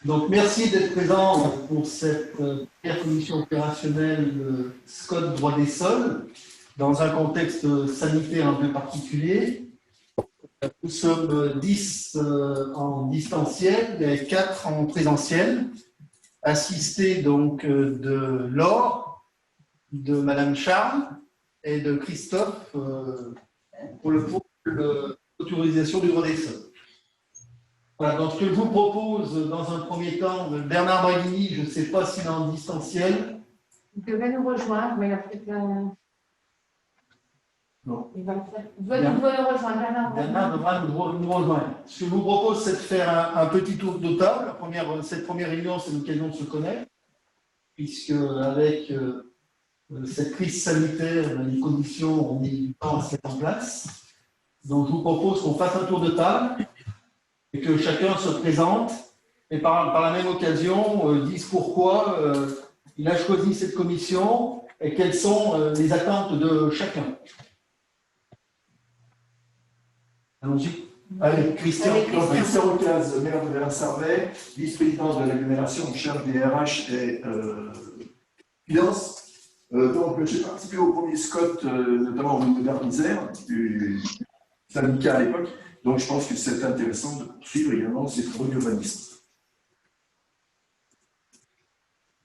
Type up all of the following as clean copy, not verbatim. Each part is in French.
Donc, merci d'être présent pour cette première commission opérationnelle SCOT droit des sols dans un contexte sanitaire un peu particulier. Nous sommes 10 en distanciel et 4 en présentiel, assistés donc de Laure, de Madame Charles et de Christophe pour l'autorisation du droit des sols. Voilà, donc ce que je vous propose dans un premier temps, Bernard Braghini, je ne sais pas s'il est en distanciel. Il devait nous rejoindre, mais il a peut-être Non. il va le faire. Il doit nous rejoindre. Bernard devra nous rejoindre. Ce que je vous propose, c'est de faire un petit tour de table. Cette première réunion, c'est l'occasion de se connaître, puisque avec cette crise sanitaire, les conditions ont mis du temps à se mettre en place. Donc je vous propose qu'on fasse un tour de table et que chacun se présente et par la même occasion dise pourquoi il a choisi cette commission et quelles sont les attentes de chacun. Allons-y. Allez, Christian Ocaz, maire de Versailles, vice-président de l'agglomération, chef des RH et finances. Donc, j'ai participé au premier SCOT, notamment au niveau d'Isère, du syndicat à l'époque. Donc, je pense que c'est intéressant de poursuivre également ces travaux d'urbanisme.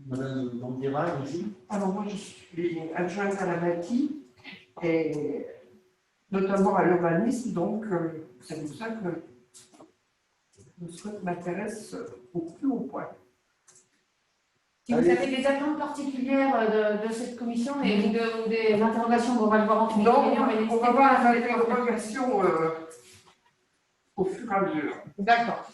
Madame Bandiera, aussi. Alors, moi, je suis adjointe à la bâtie, et notamment à l'urbanisme, donc c'est pour ça que le SCOT m'intéresse au plus haut point. Si vous avez des attentes particulières de cette commission et des interrogations, on va le voir en tout cas. Donc, on va voir les interrogations au fur et à mesure. D'accord.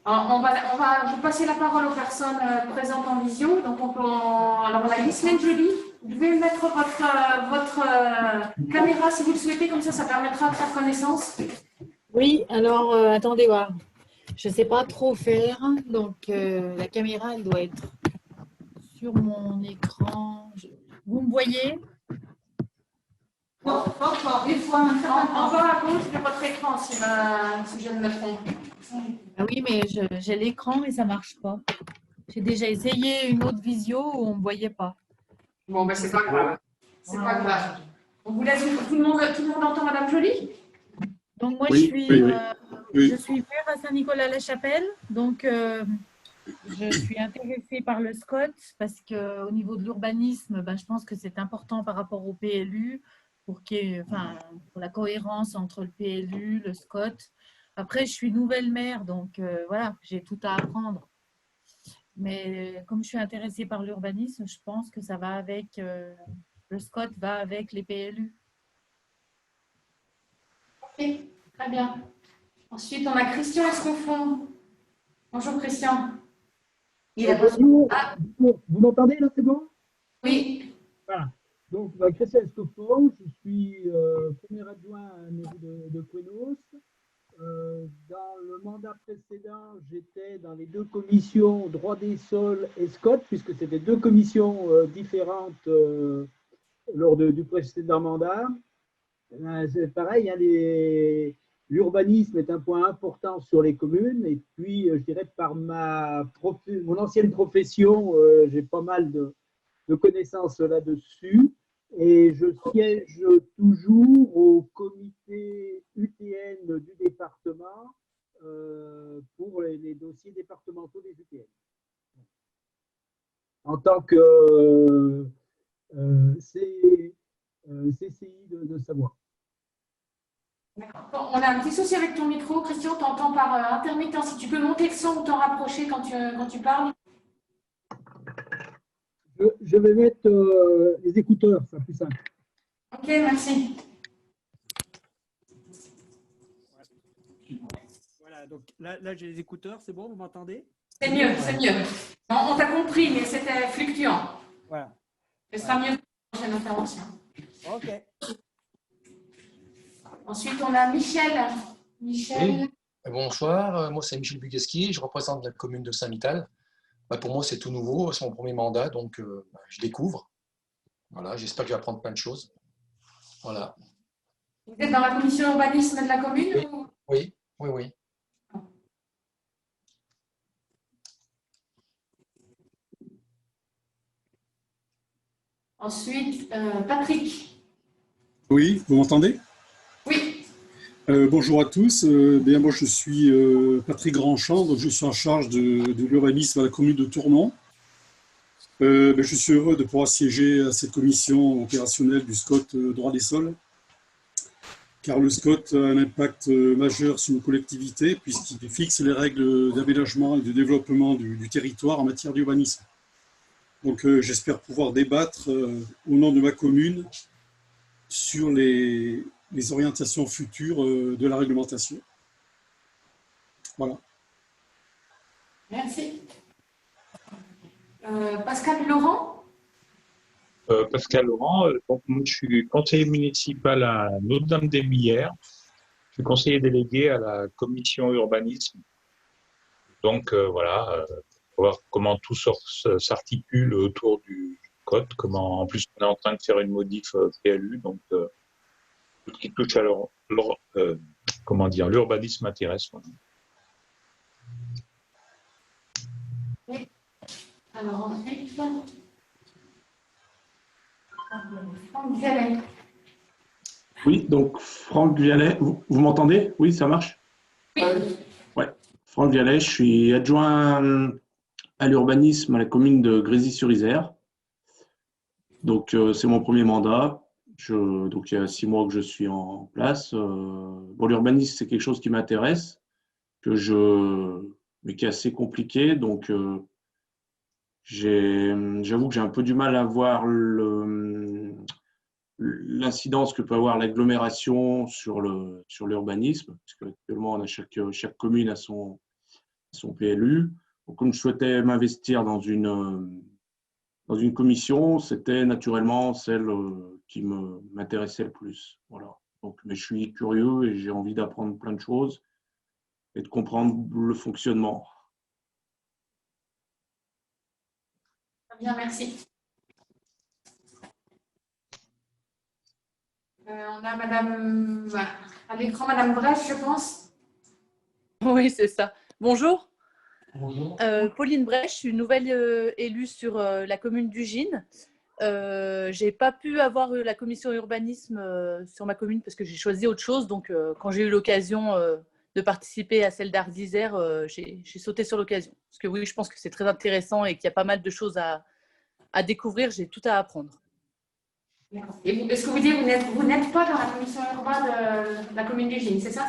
On va vous passer la parole aux personnes présentes en vision. Donc, alors, on a Ghislaine Joly. Vous devez mettre votre caméra si vous le souhaitez, comme ça permettra de faire connaissance. Oui, alors attendez voir. Je ne sais pas trop faire, donc la caméra elle doit être sur mon écran. Vous me voyez? Non, pas encore. Il faut en bas à gauche de votre écran, si je ne me trompe. Ah oui, mais j'ai l'écran et ça ne marche pas. J'ai déjà essayé une autre visio où on ne me voyait pas. Bon, ben c'est pas grave. C'est pas grave. On vous laisse, tout le monde entend Madame Joly? Donc moi, Oui, je suis maire à Saint-Nicolas-la-Chapelle. Donc je suis intéressée par le SCOT parce qu'au niveau de l'urbanisme, je pense que c'est important par rapport au PLU pour la cohérence entre le PLU, le SCOT. Après, je suis nouvelle maire, donc voilà, j'ai tout à apprendre. Mais comme je suis intéressée par l'urbanisme, je pense que ça va avec, le SCOT va avec les PLU. Ok, très bien. Ensuite, on a Christian Esconfond. Bonjour Christian. Bonjour. Vous m'entendez là, c'est bon? Oui. Voilà. Donc, Christian Escoffon, je suis premier adjoint à la mairie de Couesnos. Dans le mandat précédent, j'étais dans les deux commissions droit des sols et SCOT, puisque c'était deux commissions différentes lors du précédent mandat. C'est pareil, hein, l'urbanisme est un point important sur les communes, et puis je dirais par mon ancienne profession, j'ai pas mal de connaissances là-dessus. Et je siège toujours au comité UTN du département pour les dossiers départementaux des UTN. En tant que CCI de Savoie. D'accord. On a un petit souci avec ton micro. Christian, tu entends par intermittent. Si tu peux monter le son ou t'en rapprocher quand tu parles. Je vais mettre les écouteurs, c'est plus simple. Ok, merci. Voilà, donc là j'ai les écouteurs, c'est bon, vous m'entendez? C'est mieux, c'est mieux. On t'a compris, mais c'était fluctuant. Voilà. Ce sera mieux pour la prochaine intervention. Ok. Ensuite, on a Michel. Oui. Bonsoir, moi c'est Michel Bugueschi, je représente la commune de Saint-Mittal. Pour moi c'est tout nouveau, c'est mon premier mandat, donc je découvre. Voilà, j'espère que je vais apprendre plein de choses. Voilà. Vous êtes dans la commission urbanisme de la commune? Oui. Ensuite, Patrick. Oui, vous m'entendez? Oui. Bonjour à tous. Bien, moi, je suis Patrick Grandchamp, donc je suis en charge de l'urbanisme à la commune de Tournon. Je suis heureux de pouvoir siéger à cette commission opérationnelle du SCOT droit des sols, car le SCOT a un impact majeur sur nos collectivités puisqu'il fixe les règles d'aménagement et de développement du territoire en matière d'urbanisme. Donc j'espère pouvoir débattre au nom de ma commune sur les orientations futures de la réglementation. Voilà. Merci. Pascal Laurent. Pascal Laurent, donc moi, je suis conseiller municipal à Notre-Dame-des-Millières. Je suis conseiller délégué à la commission urbanisme. Donc voilà, voir comment tout s'articule autour du code. Comment, en plus, on est en train de faire une modif PLU, donc tout ce qui touche à l'urbanisme m'intéresse. Voilà. Oui. Alors ensuite, Franck Vialet. Oui, donc Franck Vialet, vous m'entendez? Oui, ça marche? Oui. Ouais, Franck Vialet, je suis adjoint à l'urbanisme à la commune de Grésy-sur-Isère. Donc, c'est mon premier mandat. Donc, il y a 6 mois que je suis en place. Bon, l'urbanisme, c'est quelque chose qui m'intéresse, mais qui est assez compliqué. Donc, j'avoue que j'ai un peu du mal à voir l'incidence que peut avoir l'agglomération sur l'urbanisme, parce qu'actuellement, chaque commune a son PLU. Donc, comme je souhaitais m'investir dans une commission, c'était naturellement celle qui m'intéressait le plus. Voilà. Donc, mais je suis curieux et j'ai envie d'apprendre plein de choses et de comprendre le fonctionnement. Très bien, merci. On a Madame, à l'écran, Madame Brèche, je pense. Oui, c'est ça. Bonjour. Bonjour. Pauline Brèche, je suis nouvelle élue sur la commune d'Ugine. Je n'ai pas pu avoir la commission urbanisme sur ma commune parce que j'ai choisi autre chose. Donc, quand j'ai eu l'occasion de participer à celle d'Ardisère, j'ai sauté sur l'occasion. Parce que oui, je pense que c'est très intéressant et qu'il y a pas mal de choses à découvrir. J'ai tout à apprendre. Et est-ce que vous dites vous n'êtes pas dans la commission urbaine de la commune d'Ugine, c'est ça?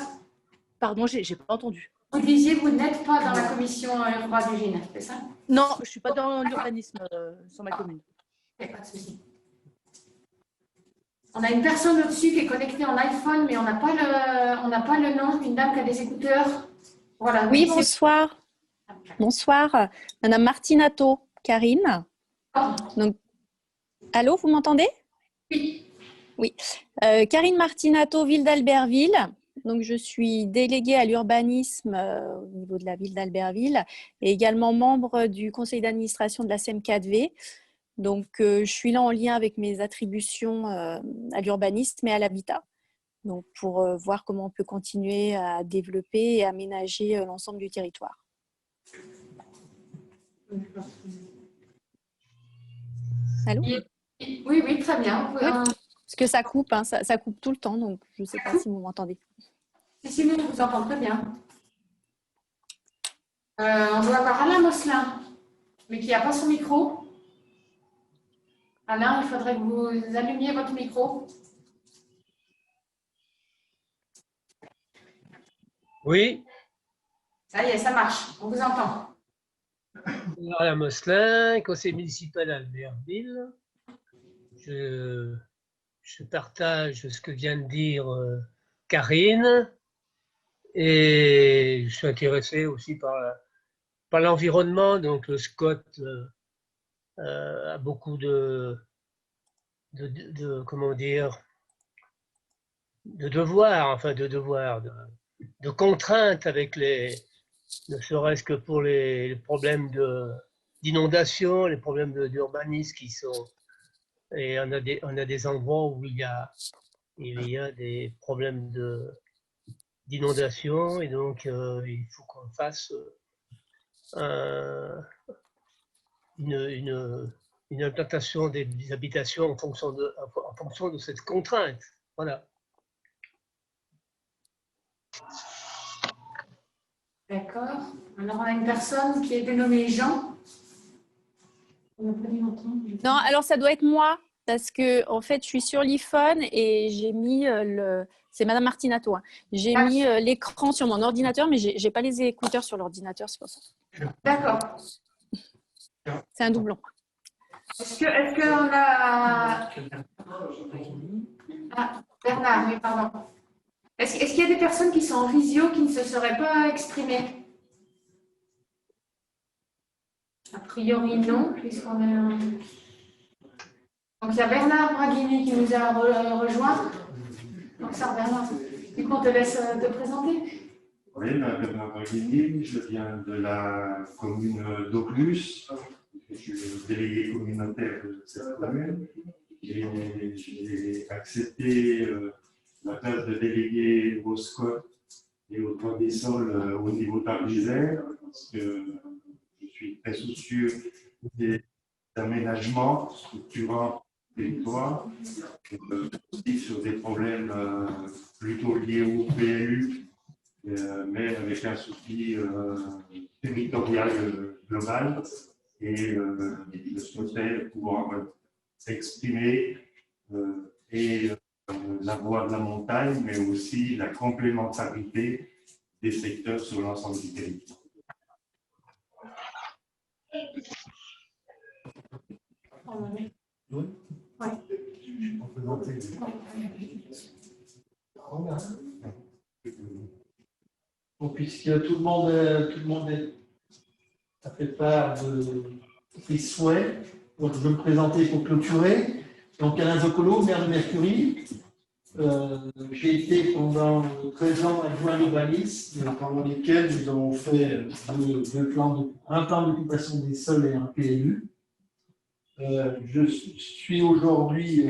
Pardon, j'ai pas entendu. Vous disiez vous n'êtes pas dans la commission urbaine d'Ugine, c'est ça? Non, je ne suis pas dans l'urbanisme sur ma commune. Pas de souci. On a une personne au-dessus qui est connectée en iPhone, mais on n'a pas le nom, une dame qui a des écouteurs. Voilà. Oui, bonsoir. Bonsoir, Madame Martinato, Karine. Donc, allô, vous m'entendez? Oui. Oui. Karine Martinato, ville d'Albertville. Donc, je suis déléguée à l'urbanisme au niveau de la ville d'Albertville et également membre du conseil d'administration de la CEM4V. Donc, je suis là en lien avec mes attributions à l'urbanisme et à l'habitat. Donc, pour voir comment on peut continuer à développer et aménager l'ensemble du territoire. Allô? Oui, oui, très bien. Oui, parce que ça coupe, hein, ça coupe tout le temps, donc je ne sais pas si vous m'entendez. Si, nous, je vous entends très bien. On doit avoir Alain Mosselin, mais qui n'a pas son micro. Alain, il faudrait que vous allumiez votre micro. Oui. Ça y est, ça marche. On vous entend. Alain Mosselin, conseiller municipal à Albertville. Je partage ce que vient de dire Karine et je suis intéressé aussi par l'environnement. Donc le SCOT a beaucoup comment dire, de devoirs, de contraintes avec ne serait-ce que pour les problèmes d'inondation, les problèmes d'urbanisme qui sont. Et on a des endroits où il y a des problèmes d'inondation et donc il faut qu'on fasse une une implantation des habitations en fonction de cette contrainte. Voilà. D'accord. Alors, on a une personne qui est dénommée Jean. Non, alors ça doit être moi, parce que en fait, je suis sur l'iPhone et j'ai mis c'est Madame Martinato. Hein. J'ai mis l'écran sur mon ordinateur, mais j'ai pas les écouteurs sur l'ordinateur, c'est pour ça. D'accord. C'est un doublon. Est-ce qu'on a... Ah, Bernard, oui, pardon. Est-ce qu'il y a des personnes qui sont en visio qui ne se seraient pas exprimées? A priori, non, puisqu'on est... Donc, il y a Bernard Braghini qui nous a rejoint. Donc, ça, Bernard, du coup, on te laisse te présenter. Oui, Bernard Braghini, je viens de la commune d'Auclus. Je suis le délégué communautaire de cette commune. Et j'ai accepté la place de délégué au SCOT et au droit des sols au niveau d'Arlisère, parce que je suis très soucieux des aménagements structurants du territoire, aussi sur des problèmes plutôt liés au PLU, mais avec un souci territorial global. Et je souhaitais pouvoir s'exprimer et la voie de la montagne, mais aussi la complémentarité des secteurs sur l'ensemble du territoire. Oui. Bon, puisque tout le monde a fait part de ses souhaits, donc je vais me présenter pour clôturer. Donc Alain Zoccolo, maire de Mercury. J'ai été pendant 13 ans adjoint à l'urbanisme, pendant lesquels nous avons fait un plan d'occupation des sols et un PLU. Je suis aujourd'hui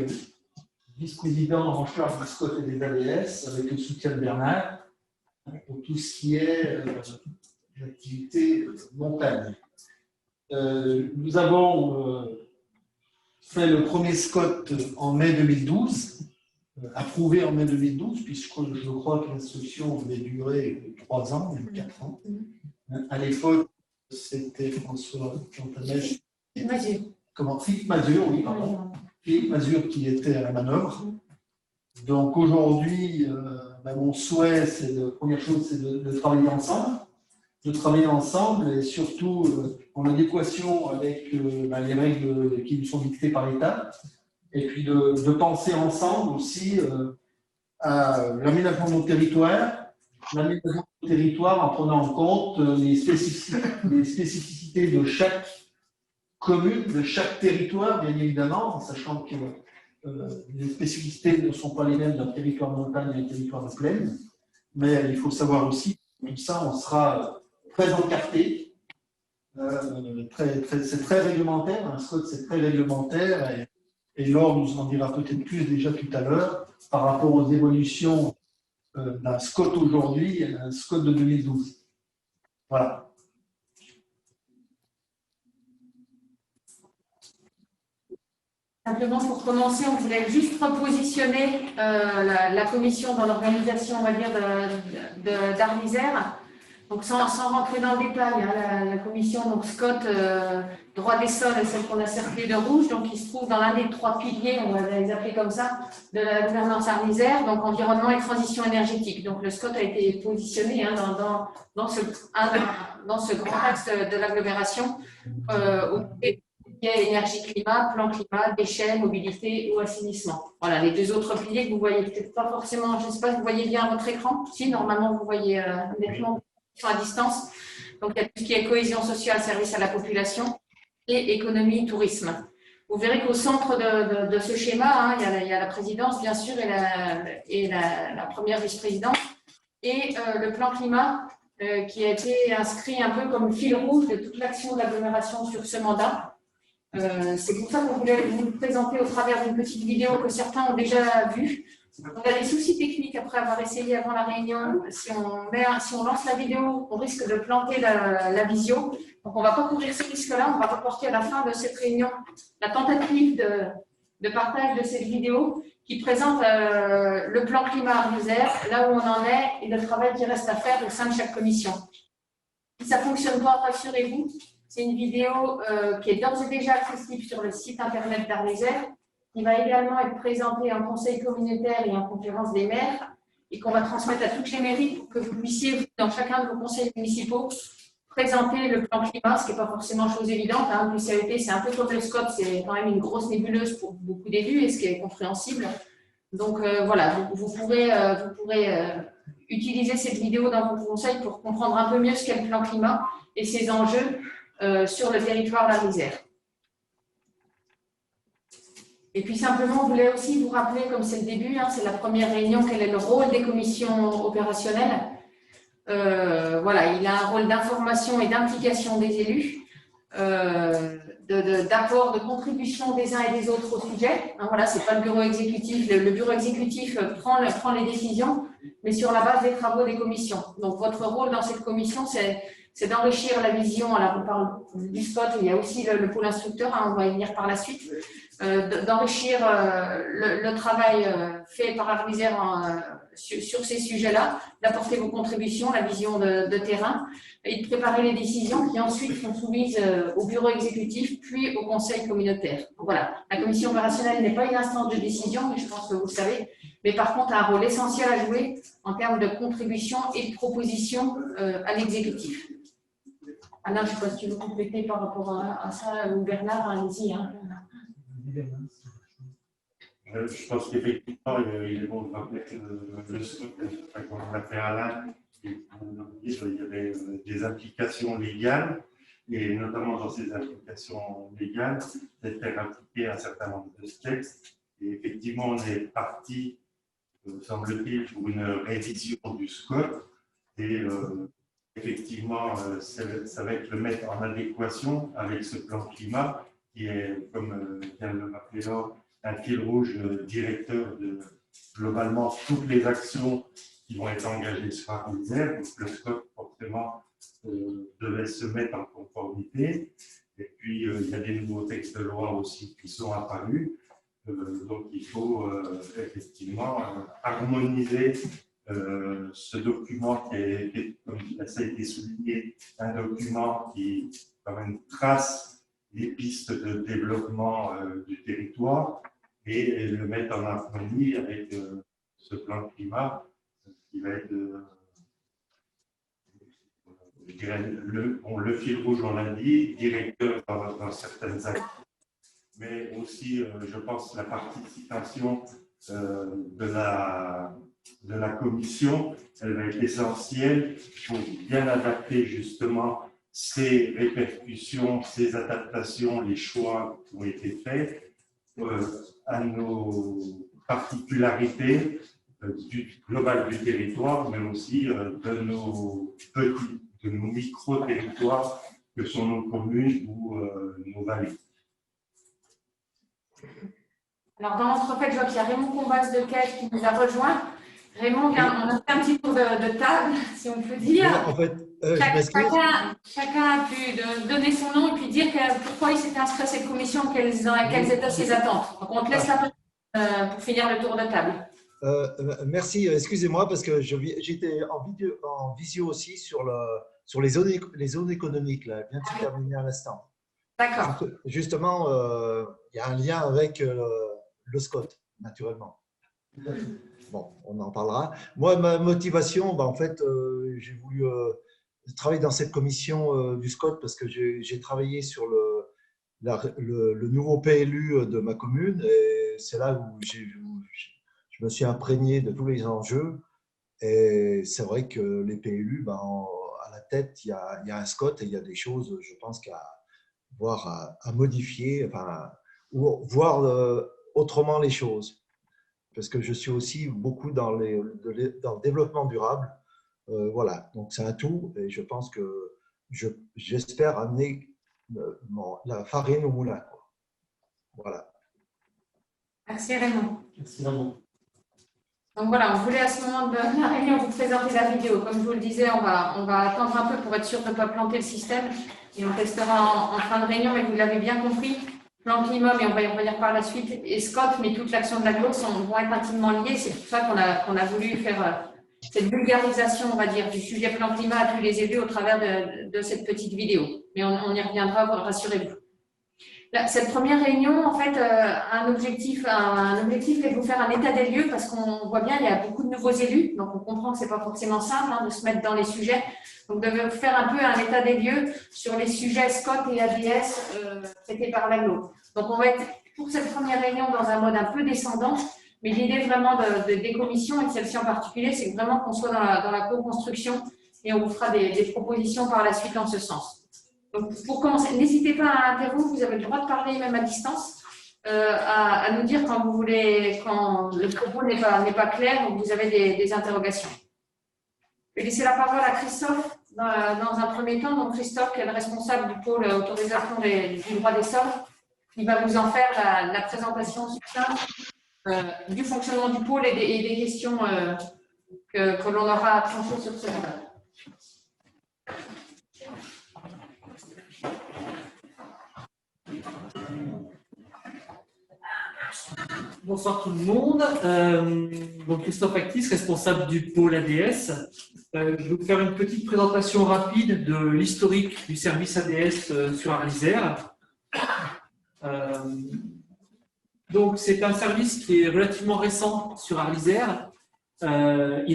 vice-président en charge du SCOT et des ADS avec le soutien de Bernard pour tout ce qui est l'activité montagne. Nous avons fait le premier SCOT en mai 2012, approuvé en mai 2012, puisque je crois que l'instruction avait duré 3 ans, même 4 ans. À l'époque, c'était François Chantamèche. Philippe Mazur, oui, pardon. Philippe Mazur qui était à la manœuvre. Donc aujourd'hui, mon souhait, première chose, c'est de travailler ensemble, et surtout en adéquation avec les règles qui nous sont dictées par l'État, et puis de penser ensemble aussi à l'aménagement de nos territoires, en prenant en compte les spécificités de chaque commune, de chaque territoire, bien évidemment, en sachant que les spécificités ne sont pas les mêmes d'un territoire de montagne et d'un territoire de plaine, mais il faut savoir aussi que tout ça, on sera très encarté. C'est très réglementaire, un SCOT c'est très réglementaire, et Laure nous en dira peut-être plus déjà tout à l'heure par rapport aux évolutions d'un SCOT aujourd'hui et d'un SCOT de 2012. Voilà. Simplement pour commencer, on voulait juste repositionner la commission dans l'organisation, on va dire, d'Arlisère. Donc sans rentrer dans le détail, hein, la commission donc SCOT, droit des sols, est celle qu'on a cerclée de rouge, donc qui se trouve dans l'un des 3 piliers, on va les appeler comme ça, de la gouvernance Arlisère, donc environnement et transition énergétique. Donc le SCOT a été positionné hein, dans ce grand axe de l'agglomération énergie-climat, plan climat, déchets, mobilité ou assainissement. Voilà, les 2 autres piliers que vous voyez peut-être pas forcément, je ne sais pas si vous voyez bien votre écran. Si, normalement, vous voyez nettement à distance. Donc, il y a tout ce qui est cohésion sociale, service à la population et économie, tourisme. Vous verrez qu'au centre de ce schéma, hein, il y a la présidence, bien sûr, et la première vice-présidente, et le plan climat qui a été inscrit un peu comme fil rouge de toute l'action de l'agglomération sur ce mandat. C'est pour ça qu'on voulait vous le présenter au travers d'une petite vidéo que certains ont déjà vue. On a des soucis techniques après avoir essayé avant la réunion. Si on lance la vidéo, on risque de planter la visio. Donc, on ne va pas courir ce risque-là. On va reporter à la fin de cette réunion la tentative de partage de cette vidéo qui présente le plan climat à Isère, là où on en est et le travail qui reste à faire au sein de chaque commission. Si ça ne fonctionne pas, rassurez-vous, c'est une vidéo qui est d'ores et déjà accessible sur le site internet d'Arles-Isère, qui va également être présentée en conseil communautaire et en conférence des maires, et qu'on va transmettre à toutes les mairies pour que vous puissiez, dans chacun de vos conseils municipaux, présenter le plan climat, ce qui n'est pas forcément chose évidente. Hein. Le CAEP, c'est un peu comme le SCOT, c'est quand même une grosse nébuleuse pour beaucoup d'élus, et ce qui est compréhensible. Donc voilà, vous pourrez utiliser cette vidéo dans vos conseils pour comprendre un peu mieux ce qu'est le plan climat et ses enjeux sur le territoire d'Arles-Isère. Et puis simplement, on voulait aussi vous rappeler, comme c'est le début, hein, c'est la première réunion, quel est le rôle des commissions opérationnelles. Voilà, il a un rôle d'information et d'implication des élus, d'apport, de contribution des uns et des autres au sujet. Hein, voilà, c'est pas le bureau exécutif. Le bureau exécutif prend les décisions, mais sur la base des travaux des commissions. Donc, votre rôle dans cette commission, c'est d'enrichir la vision. Alors, on parle du SPOT, il y a aussi le pôle instructeur, hein, on va y venir par la suite, d'enrichir le travail fait par Arles-Isère sur ces sujets-là, d'apporter vos contributions, la vision de terrain, et de préparer les décisions qui ensuite sont soumises au bureau exécutif, puis au conseil communautaire. Donc, voilà, la commission opérationnelle n'est pas une instance de décision, mais je pense que vous le savez, mais par contre a un rôle essentiel à jouer en termes de contribution et de proposition à l'exécutif. Alain, je ne sais pas si tu veux compléter par rapport à ça, ou Bernard, allez-y. Hein. Je pense qu'effectivement, il est bon de rappeler que le SCOT, comme l'a fait Alain, il y avait des implications légales, et notamment dans ces implications légales, c'est de faire appliquer un certain nombre de textes. Et effectivement, on est parti, semble-t-il, pour une révision du SCOT, et effectivement, ça va être le mettre en adéquation avec ce plan climat, qui est, comme vient de le rappeler Laure, un fil rouge directeur de globalement toutes les actions qui vont être engagées sur Arles-Isère. Donc le SCOT, forcément, devait se mettre en conformité. Et puis, il y a des nouveaux textes de loi aussi qui sont apparus. Donc, il faut effectivement harmoniser ce document qui est, comme ça a été souligné, un document qui quand même trace les pistes de développement du territoire et le mettre en harmonie avec ce plan climat qui va être je dirais, le fil rouge, on l'a dit, directeur dans certaines actions, mais aussi, je pense, la participation de la commission, elle va être essentielle pour bien adapter justement ces répercussions, ces adaptations, les choix qui ont été faits à nos particularités globales du territoire, mais aussi de nos petits, de nos micro-territoires que sont nos communes ou nos vallées. Alors, dans l'entrefaite, je vois qu'il y a Raymond Combas de Caisse qui nous a rejoint. Raymond, on a fait un petit tour de table, si on peut dire. En fait, chacun a pu donner son nom et puis dire pourquoi il s'était inscrit à cette commission, quelles étaient ses attentes. Donc, on te laisse la parole pour finir le tour de table. Merci, excusez-moi parce que j'étais en visio aussi sur les zones économiques, là, vient de terminer à l'instant. D'accord. Justement, il y a un lien avec le SCOT, naturellement. Bon, on en parlera. Moi, ma motivation, en fait, j'ai voulu travailler dans cette commission du SCOT parce que j'ai travaillé sur le nouveau PLU de ma commune et c'est là où je me suis imprégné de tous les enjeux. Et c'est vrai que les PLU, à la tête, il y a un SCOT et il y a des choses, je pense, à modifier, enfin, ou voir autrement les choses. Parce que je suis aussi beaucoup dans le développement durable. Voilà, donc c'est un tout et je pense que j'espère amener la farine au moulin, quoi. Voilà. Merci Raymond. Merci Raymond. Donc voilà, on voulait à ce moment de la réunion vous présenter la vidéo. Comme je vous le disais, on va attendre un peu pour être sûr de ne pas planter le système et on testera en fin de réunion, mais vous l'avez bien compris, plan climat, mais on va y revenir par la suite, et Scott, mais toute l'action de l'agglo vont être intimement liées. C'est pour ça qu'on a voulu faire cette vulgarisation, on va dire, du sujet plan climat à tous les élus au travers de cette petite vidéo. Mais on y reviendra, rassurez-vous. Cette première réunion, en fait, un objectif est de vous faire un état des lieux parce qu'on voit bien qu'il y a beaucoup de nouveaux élus, donc on comprend que ce n'est pas forcément simple de se mettre dans les sujets. Donc, de vous faire un peu un état des lieux sur les sujets SCOT et ADS traités par l'agglo. Donc, on va être pour cette première réunion dans un mode un peu descendant, mais l'idée vraiment des commissions et de celle-ci en particulier, c'est vraiment qu'on soit dans la co-construction et on vous fera des propositions par la suite en ce sens. Donc, pour commencer, n'hésitez pas à interrompre, vous avez le droit de parler même à distance, à nous dire quand vous voulez, quand le propos n'est pas clair ou vous avez des interrogations. Je vais laisser la parole à Christophe dans un premier temps. Donc, Christophe, qui est le responsable du pôle autorisation du droit des sols, il va vous en faire la présentation succincte du fonctionnement du pôle et des questions que l'on aura à trancher sur ce mandat. Bonsoir tout le monde. Donc Christophe Actis, responsable du pôle ADS. Je vais vous faire une petite présentation rapide de l'historique du service ADS sur Arlysère. Donc c'est un service qui est relativement récent sur Arlysère. Il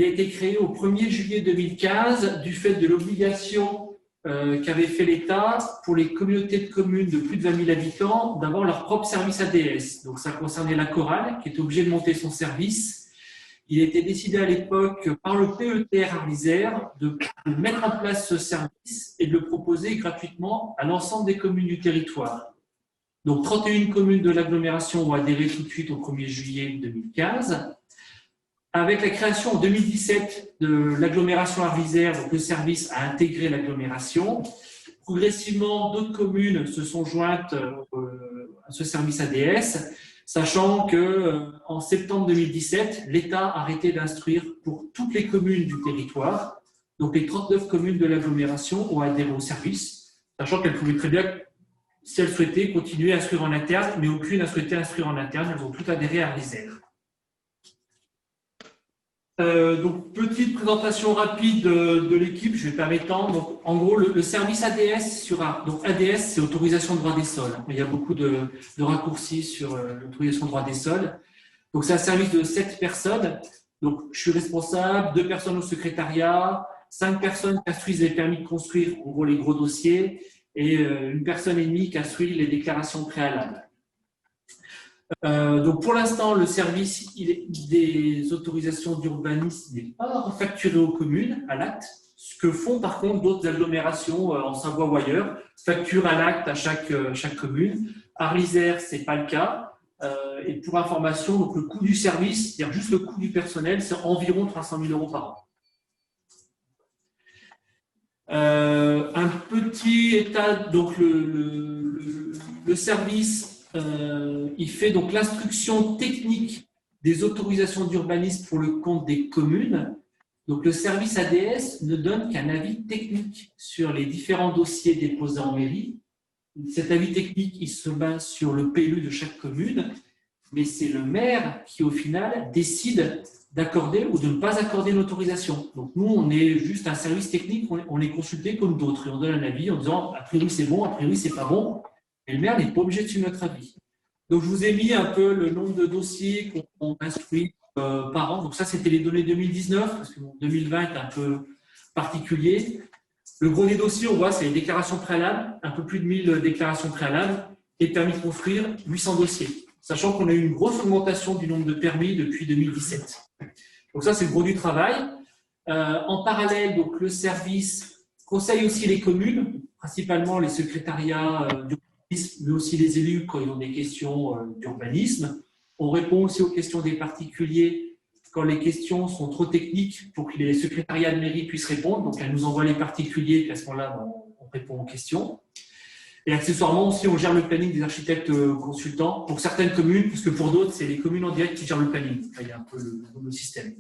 a été créé au 1er juillet 2015 du fait de l'obligation qu'avait fait l'État pour les communautés de communes de plus de 20 000 habitants d'avoir leur propre service ADS. Donc ça concernait la chorale qui était obligée de monter son service. Il a été décidé à l'époque par le PETR Arlysère de mettre en place ce service et de le proposer gratuitement à l'ensemble des communes du territoire. Donc 31 communes de l'agglomération ont adhéré tout de suite au 1er juillet 2015. Avec la création en 2017 de l'agglomération Arlysère, donc le service a intégré l'agglomération. Progressivement, d'autres communes se sont jointes à ce service ADS, sachant qu'en septembre 2017, l'État a arrêté d'instruire pour toutes les communes du territoire. Donc les 39 communes de l'agglomération ont adhéré au service, sachant qu'elles pouvaient très bien, si elles souhaitaient, continuer à instruire en interne, mais aucune n'a souhaité instruire en interne, elles ont toutes adhéré à Arlysère. Donc, petite présentation rapide de l'équipe, je vais pas m'étendre. Donc, en gros, le service ADS donc ADS, c'est autorisation de droit des sols. Il y a beaucoup de raccourcis sur l'autorisation de droit des sols. Donc, c'est un service de 7 personnes. Donc, je suis responsable, 2 personnes au secrétariat, 5 personnes qui instruisent les permis de construire, en gros les gros dossiers, et 1 personne et demie qui instruit les déclarations préalables. Donc pour l'instant, le service des autorisations d'urbanisme n'est pas facturé aux communes à l'acte, ce que font par contre d'autres agglomérations en Savoie ou ailleurs, facturent à l'acte à chaque commune. Arlysère, ce n'est pas le cas. Et pour information, donc le coût du service, c'est-à-dire juste le coût du personnel, c'est environ 300 000 € par an. Un petit état, donc le service il fait donc l'instruction technique des autorisations d'urbanisme pour le compte des communes. Donc le service ADS ne donne qu'un avis technique sur les différents dossiers déposés en mairie. Cet avis technique, il se base sur le PLU de chaque commune, mais c'est le maire qui au final décide d'accorder ou de ne pas accorder l'autorisation. Donc nous, on est juste un service technique, on est consulté comme d'autres et on donne un avis en disant a priori c'est bon, a priori c'est pas bon. Et le maire n'est pas obligé de suivre notre avis. Donc, je vous ai mis un peu le nombre de dossiers qu'on instruit par an. Donc, ça, c'était les données 2019, parce que 2020 est un peu particulier. Le gros des dossiers, on voit, c'est les déclarations préalables, un peu plus de 1000 déclarations préalables, et permis de construire, 800 dossiers. Sachant qu'on a eu une grosse augmentation du nombre de permis depuis 2017. Donc, ça, c'est le gros du travail. En parallèle, donc, le service conseille aussi les communes, principalement les secrétariats mais aussi les élus quand ils ont des questions d'urbanisme. On répond aussi aux questions des particuliers quand les questions sont trop techniques pour que les secrétariats de mairie puissent répondre. Donc, elles nous envoient les particuliers, et à ce moment-là, on répond aux questions. Et accessoirement aussi, on gère le planning des architectes consultants pour certaines communes, puisque pour d'autres, c'est les communes en direct qui gèrent le planning. Enfin, il y a un peu le système.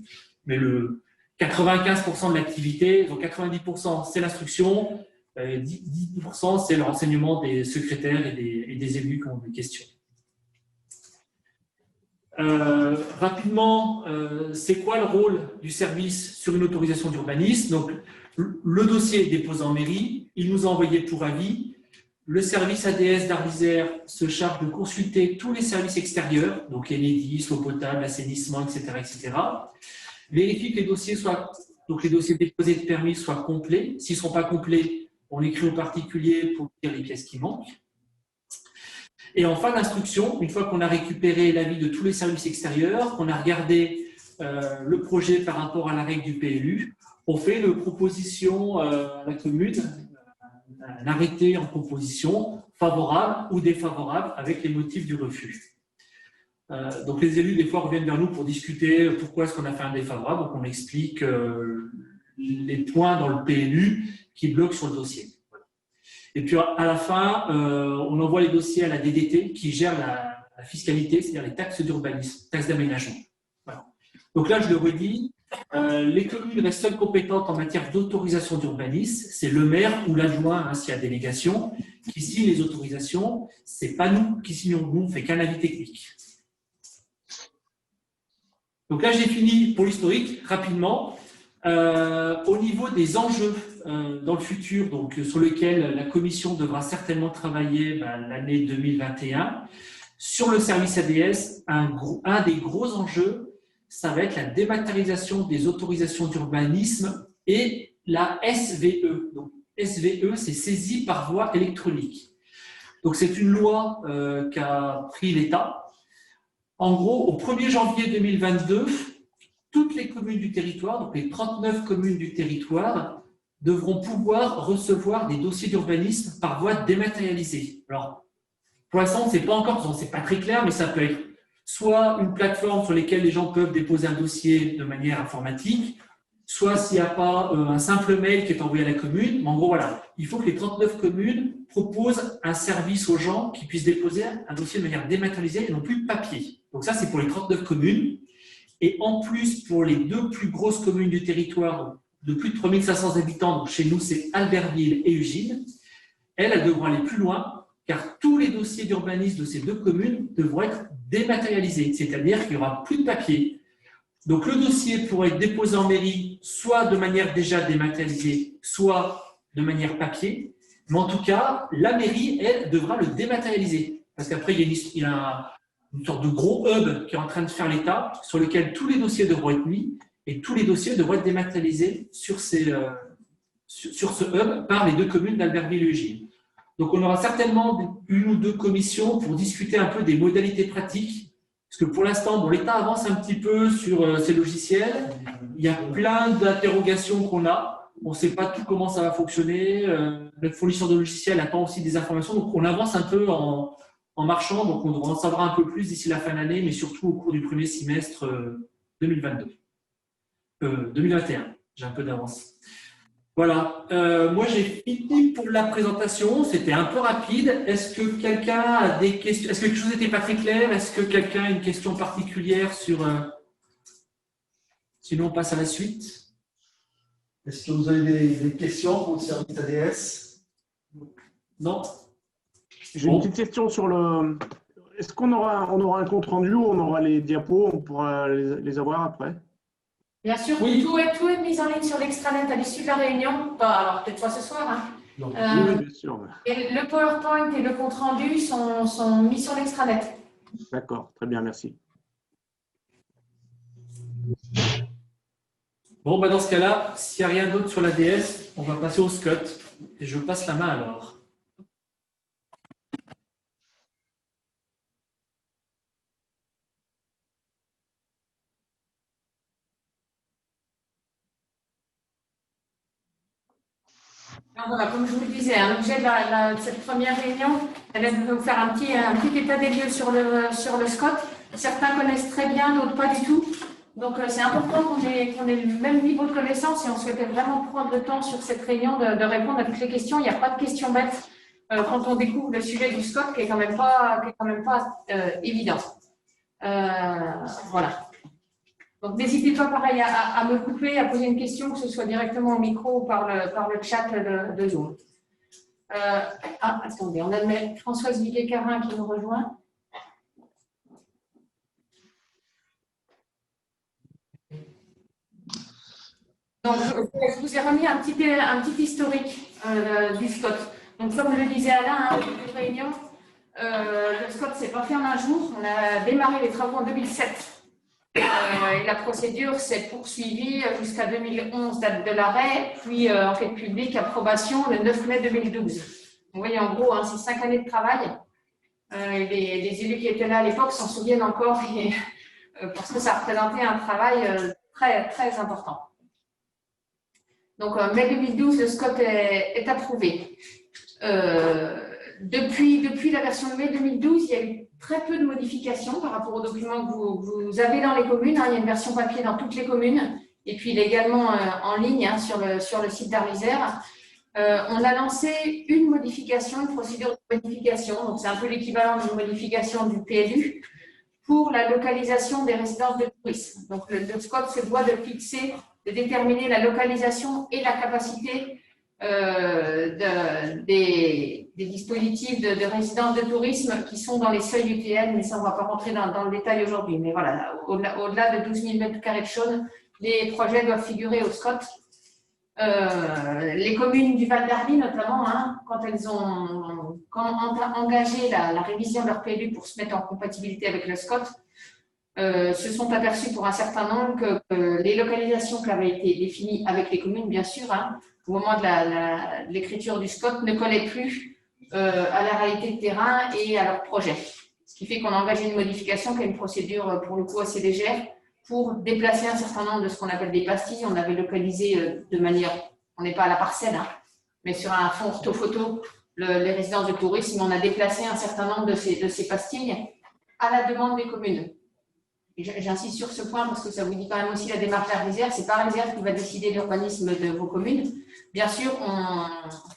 Mais le 95% de l'activité, donc 90% c'est l'instruction, 10% c'est le renseignement des secrétaires et des élus qui ont des questions. Rapidement, c'est quoi le rôle du service sur une autorisation d'urbanisme? Donc, le dossier est déposé en mairie, il nous a envoyé pour avis. Le service ADS d'Arvisère se charge de consulter tous les services extérieurs, donc Enedis, l'eau potable, l'assainissement, etc., etc. Vérifie que les dossiers donc les dossiers déposés de permis soient complets. S'ils ne sont pas complets, on écrit au particulier pour dire les pièces qui manquent. Et en fin d'instruction, une fois qu'on a récupéré l'avis de tous les services extérieurs, qu'on a regardé le projet par rapport à la règle du PLU, on fait une proposition à la commune, un arrêté en proposition favorable ou défavorable avec les motifs du refus. Donc les élus, des fois, reviennent vers nous pour discuter pourquoi est-ce qu'on a fait un défavorable. Donc on explique les points dans le PLU qui bloquent sur le dossier. Et puis à la fin, on envoie les dossiers à la DDT qui gère la fiscalité, c'est-à-dire les taxes d'urbanisme, taxes d'aménagement. Voilà. Donc là, je le redis, les communes restent seules compétentes en matière d'autorisation d'urbanisme. C'est le maire ou l'adjoint, hein, s'il y a délégation, qui signe les autorisations. Ce n'est pas nous qui signons, nous, on ne fait qu'un avis technique. Donc là, j'ai fini pour l'historique, rapidement. Au niveau des enjeux dans le futur, donc, sur lesquels la commission devra certainement travailler l'année 2021, sur le service ADS, un des gros enjeux, ça va être la dématérialisation des autorisations d'urbanisme et la SVE. Donc, SVE, c'est saisie par voie électronique. Donc, c'est une loi qu'a pris l'État. En gros, au 1er janvier 2022, toutes les communes du territoire, donc les 39 communes du territoire, devront pouvoir recevoir des dossiers d'urbanisme par voie dématérialisée. Alors, pour l'instant, c'est pas encore, c'est pas très clair, mais ça peut être soit une plateforme sur laquelle les gens peuvent déposer un dossier de manière informatique, soit s'il n'y a pas un simple mail qui est envoyé à la commune. Mais en gros, voilà, il faut que les 39 communes proposent un service aux gens qui puissent déposer un dossier de manière dématérialisée et non plus papier. Donc ça, c'est pour les 39 communes. Et en plus, pour les deux plus grosses communes du territoire, de plus de 3500 habitants, donc chez nous, c'est Albertville et Ugine, elles devront aller plus loin, car tous les dossiers d'urbanisme de ces deux communes devront être dématérialisés, c'est-à-dire qu'il n'y aura plus de papier. Donc le dossier pourra être déposé en mairie, soit de manière déjà dématérialisée, soit de manière papier, mais en tout cas, la mairie, elle, devra le dématérialiser, parce qu'après, il y a une sorte de gros hub qui est en train de faire l'État, sur lequel tous les dossiers devront être mis, et tous les dossiers devront être dématérialisés sur ce hub par les deux communes d'Albertville et Ugine. Donc, on aura certainement une ou deux commissions pour discuter un peu des modalités pratiques, parce que pour l'instant, bon, l'État avance un petit peu sur ces logiciels. Il y a plein d'interrogations qu'on a. On ne sait pas tout comment ça va fonctionner. Notre fournisseur de logiciels attend aussi des informations. Donc, on avance un peu en marchant. Donc, on devra en savoir un peu plus d'ici la fin de l'année, mais surtout au cours du premier semestre 2021. J'ai un peu d'avance. Voilà, moi j'ai fini pour la présentation, c'était un peu rapide. Est-ce que quelqu'un a des questions? Est-ce que quelque chose n'était pas très clair? Est-ce que quelqu'un a une question particulière sur… Sinon on passe à la suite. Est-ce que vous avez des questions pour le service ADS? Non. J'ai une petite question sur le… Est-ce qu'on aura un compte rendu où on aura les diapos, on pourra les avoir après? Bien sûr, oui. Tout est mis en ligne sur l'extranet à l'issue de la réunion. Alors, peut-être pas ce soir. Hein. Oui, bien sûr. Et le PowerPoint et le compte-rendu sont mis sur l'extranet. D'accord, très bien, merci. Bon, dans ce cas-là, s'il n'y a rien d'autre sur l'ADS, on va passer au SCOT. Et je passe la main alors. Alors voilà, comme je vous le disais, l'objet de cette première réunion, elle est de vous faire un petit état des lieux sur le SCOT. Certains connaissent très bien, d'autres pas du tout. Donc c'est important qu'on ait le même niveau de connaissance et on souhaitait vraiment prendre le temps sur cette réunion de répondre à toutes les questions. Il n'y a pas de questions bêtes. quand on découvre le sujet du SCOT qui est quand même pas évident. Voilà. Donc n'hésitez pas pareil à me couper, à poser une question, que ce soit directement au micro ou par le chat de Zoom. Attendez, on a Françoise Viguet-Carin qui nous rejoint. Donc, je vous ai remis un petit historique du SCOT. Donc, comme le disait Alain, hein, une réunion, le SCOT ne s'est pas fait en un jour. On a démarré les travaux en 2007. Et la procédure s'est poursuivie jusqu'à 2011, date de l'arrêt, puis enquête publique, approbation le 9 mai 2012. Vous voyez, en gros, hein, c'est 5 années de travail. Les élus qui étaient là à l'époque s'en souviennent encore parce que ça représentait un travail très, très important. Donc, en mai 2012, le SCOT est approuvé. Depuis la version de mai 2012, il y a eu très peu de modifications par rapport aux documents que vous avez dans les communes. Hein. Il y a une version papier dans toutes les communes et puis il est également en ligne hein, sur le site d'Arlisère. On a lancé une modification, une procédure de modification. Donc, c'est un peu l'équivalent d'une modification du PLU pour la localisation des résidences de tourisme. Donc, le SCOT se doit de fixer, de déterminer la localisation et la capacité des dispositifs de résidence de tourisme qui sont dans les seuils UTN, mais ça, on ne va pas rentrer dans le détail aujourd'hui. Mais voilà, au-delà de 12 000 m² de chaudes, les projets doivent figurer au SCOT. Les communes du Val d'Arly, notamment, hein, quand elles ont engagé la révision de leur PLU pour se mettre en compatibilité avec le SCOT, se sont aperçus pour un certain nombre que les localisations qui avaient été définies avec les communes, bien sûr, hein, au moment de l'écriture du SCOT, ne collaient plus à la réalité de terrain et à leur projet. Ce qui fait qu'on a engagé une modification qui est une procédure pour le coup assez légère pour déplacer un certain nombre de ce qu'on appelle des pastilles. On avait localisé de manière, on n'est pas à la parcelle, hein, mais sur un fond orthophoto, les résidences de tourisme, on a déplacé un certain nombre de ces pastilles à la demande des communes. J'insiste sur ce point parce que ça vous dit quand même aussi la démarche d'Arlisère. Ce n'est pas Arlisère qui va décider de l'urbanisme de vos communes. Bien sûr, on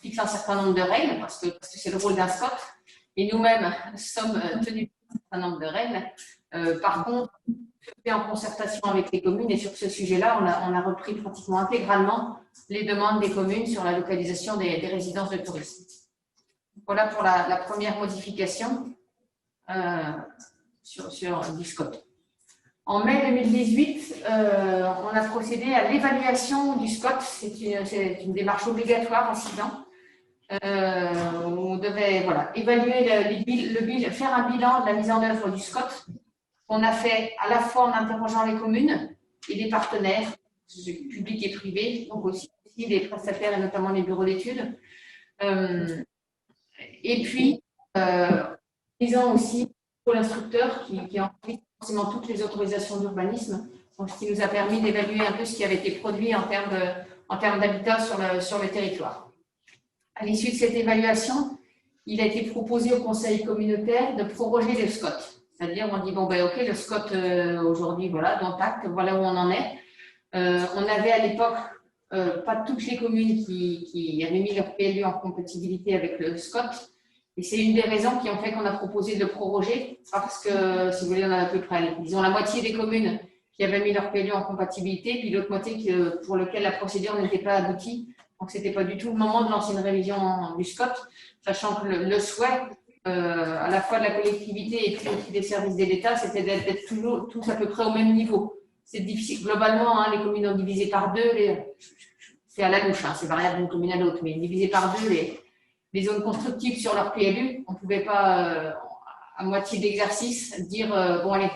fixe un certain nombre de règles parce que c'est le rôle d'un SCOT et nous-mêmes sommes tenus d'un certain nombre de règles. Par contre, fait en concertation avec les communes et sur ce sujet-là, on a repris pratiquement intégralement les demandes des communes sur la localisation des résidences de tourisme. Voilà pour la première modification sur du SCOT. En mai 2018, on a procédé à l'évaluation du SCOT. C'est une démarche obligatoire en 6 ans. On devait évaluer faire un bilan de la mise en œuvre du SCOT. On a fait à la fois en interrogeant les communes et les partenaires, publics et privés, donc aussi les prestataires et notamment les bureaux d'études. Et puis, disons aussi pour l'instructeur qui a ensuite forcément toutes les autorisations d'urbanisme, ce qui nous a permis d'évaluer un peu ce qui avait été produit en termes d'habitat sur le territoire. À l'issue de cette évaluation, il a été proposé au conseil communautaire de proroger le SCOT. C'est-à-dire, on dit, bon, ben, OK, le SCOT, aujourd'hui, voilà, dont acte, voilà où on en est. On avait à l'époque pas toutes les communes qui avaient mis leur PLU en compatibilité avec le SCOT. Et c'est une des raisons qui ont fait qu'on a proposé de le proroger, parce que, si vous voulez, on a à peu près, disons, la moitié des communes qui avaient mis leur PLU en compatibilité, puis l'autre moitié pour laquelle la procédure n'était pas aboutie. Donc, ce n'était pas du tout le moment de lancer une révision du SCOT, sachant que le souhait, à la fois de la collectivité et puis aussi des services de l'État, c'était d'être toujours tous à peu près au même niveau. C'est difficile. Globalement, hein, les communes ont divisé par deux, c'est à la louche, hein, c'est variable d'une commune à l'autre, mais divisé par deux les zones constructives sur leur PLU. On ne pouvait pas, à moitié d'exercice, dire bon, allez,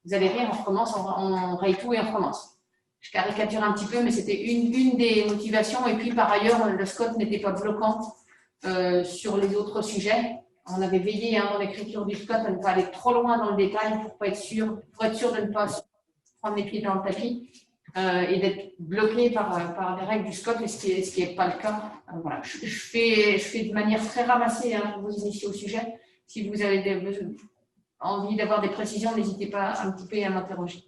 vous allez rire, on recommence, on raye tout et on recommence. Je caricature un petit peu, mais c'était une des motivations. Et puis, par ailleurs, le SCOT n'était pas bloquant sur les autres sujets. On avait veillé dans l'écriture du SCOT à ne pas aller trop loin dans le détail pour être sûr de ne pas prendre les pieds dans le tapis et d'être bloqué par les règles du SCOT, ce qui n'est pas le cas. Voilà. Je fais de manière très ramassée pour vous initier au sujet. Si vous avez envie d'avoir des précisions, n'hésitez pas un petit peu à m'interroger.